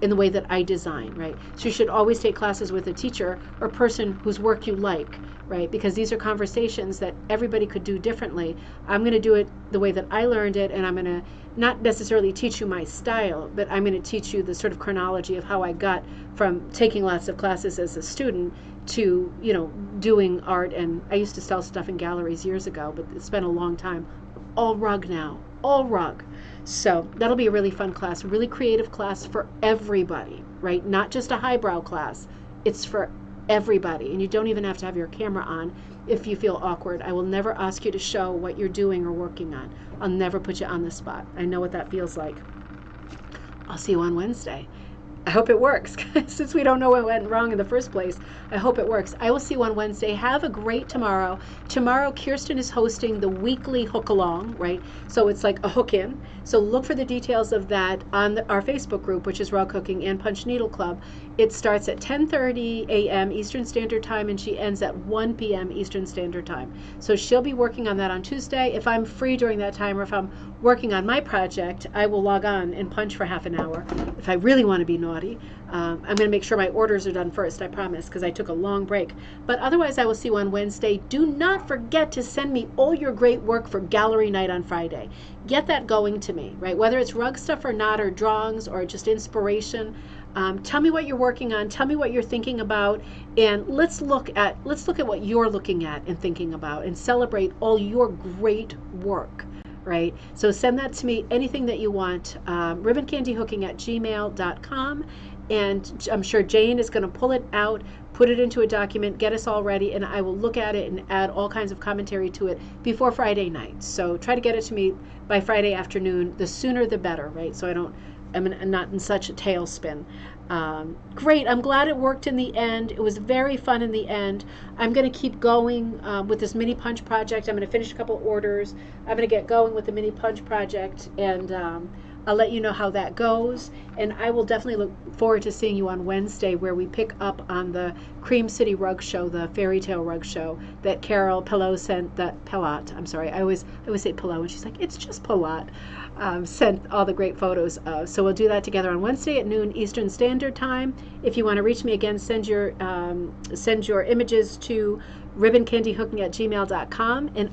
in the way that I design, right? So you should always take classes with a teacher or person whose work you like, right? Because these are conversations that everybody could do differently. I'm going to do it the way that I learned it, and I'm going to not necessarily teach you my style, but I'm going to teach you the sort of chronology of how I got from taking lots of classes as a student to, you know, doing art. And I used to sell stuff in galleries years ago, but it's been a long time. All rug now, all rug. So that'll be a really fun class, a really creative class for everybody, right? Not just a highbrow class. It's for everybody. And you don't even have to have your camera on if you feel awkward. I will never ask you to show what you're doing or working on. I'll never put you on the spot. I know what that feels like. I'll see you on Wednesday. I hope it works. Since we don't know what went wrong in the first place, I hope it works. I will see you on Wednesday. Have a great tomorrow. Tomorrow, Kirsten is hosting the weekly hook along, right? So it's like a hook in. So look for the details of that on our Facebook group, which is Raw Cooking and Punch Needle Club. It starts at 10:30 a.m. Eastern Standard Time, and she ends at 1 p.m. Eastern Standard Time. So she'll be working on that on Tuesday. If I'm free during that time, or if I'm working on my project, I will log on and punch for half an hour. If I really want to be naughty, I'm going to make sure my orders are done first, I promise, because I took a long break. But otherwise, I will see you on Wednesday. Do not forget to send me all your great work for gallery night on Friday. Get that going to me, right? Whether it's rug stuff or not, or drawings, or just inspiration. Tell me what you're working on. Tell me what you're thinking about, and let's look at what you're looking at and thinking about, and celebrate all your great work. Right? So send that to me, anything that you want, ribboncandyhooking@gmail.com, and I'm sure Jane is going to pull it out, put it into a document, get us all ready, and I will look at it and add all kinds of commentary to it before Friday night. So try to get it to me by Friday afternoon. The sooner the better, right? So I'm not in such a tailspin. Great. I'm glad it worked in the end. It was very fun in the end. I'm going to keep going with this mini punch project. I'm going to finish a couple orders. I'm going to get going with the mini punch project, and I'll let you know how that goes. And I will definitely look forward to seeing you on Wednesday, where we pick up on the Cream City Rug Show, the fairy tale rug show that Carol Pillow sent, I'm sorry, I always say Pillow, and she's like, it's just Pilot, sent all the great photos of. So we'll do that together on Wednesday at noon Eastern Standard Time. If you want to reach me again, send your images to ribboncandyhooking@gmail.com, and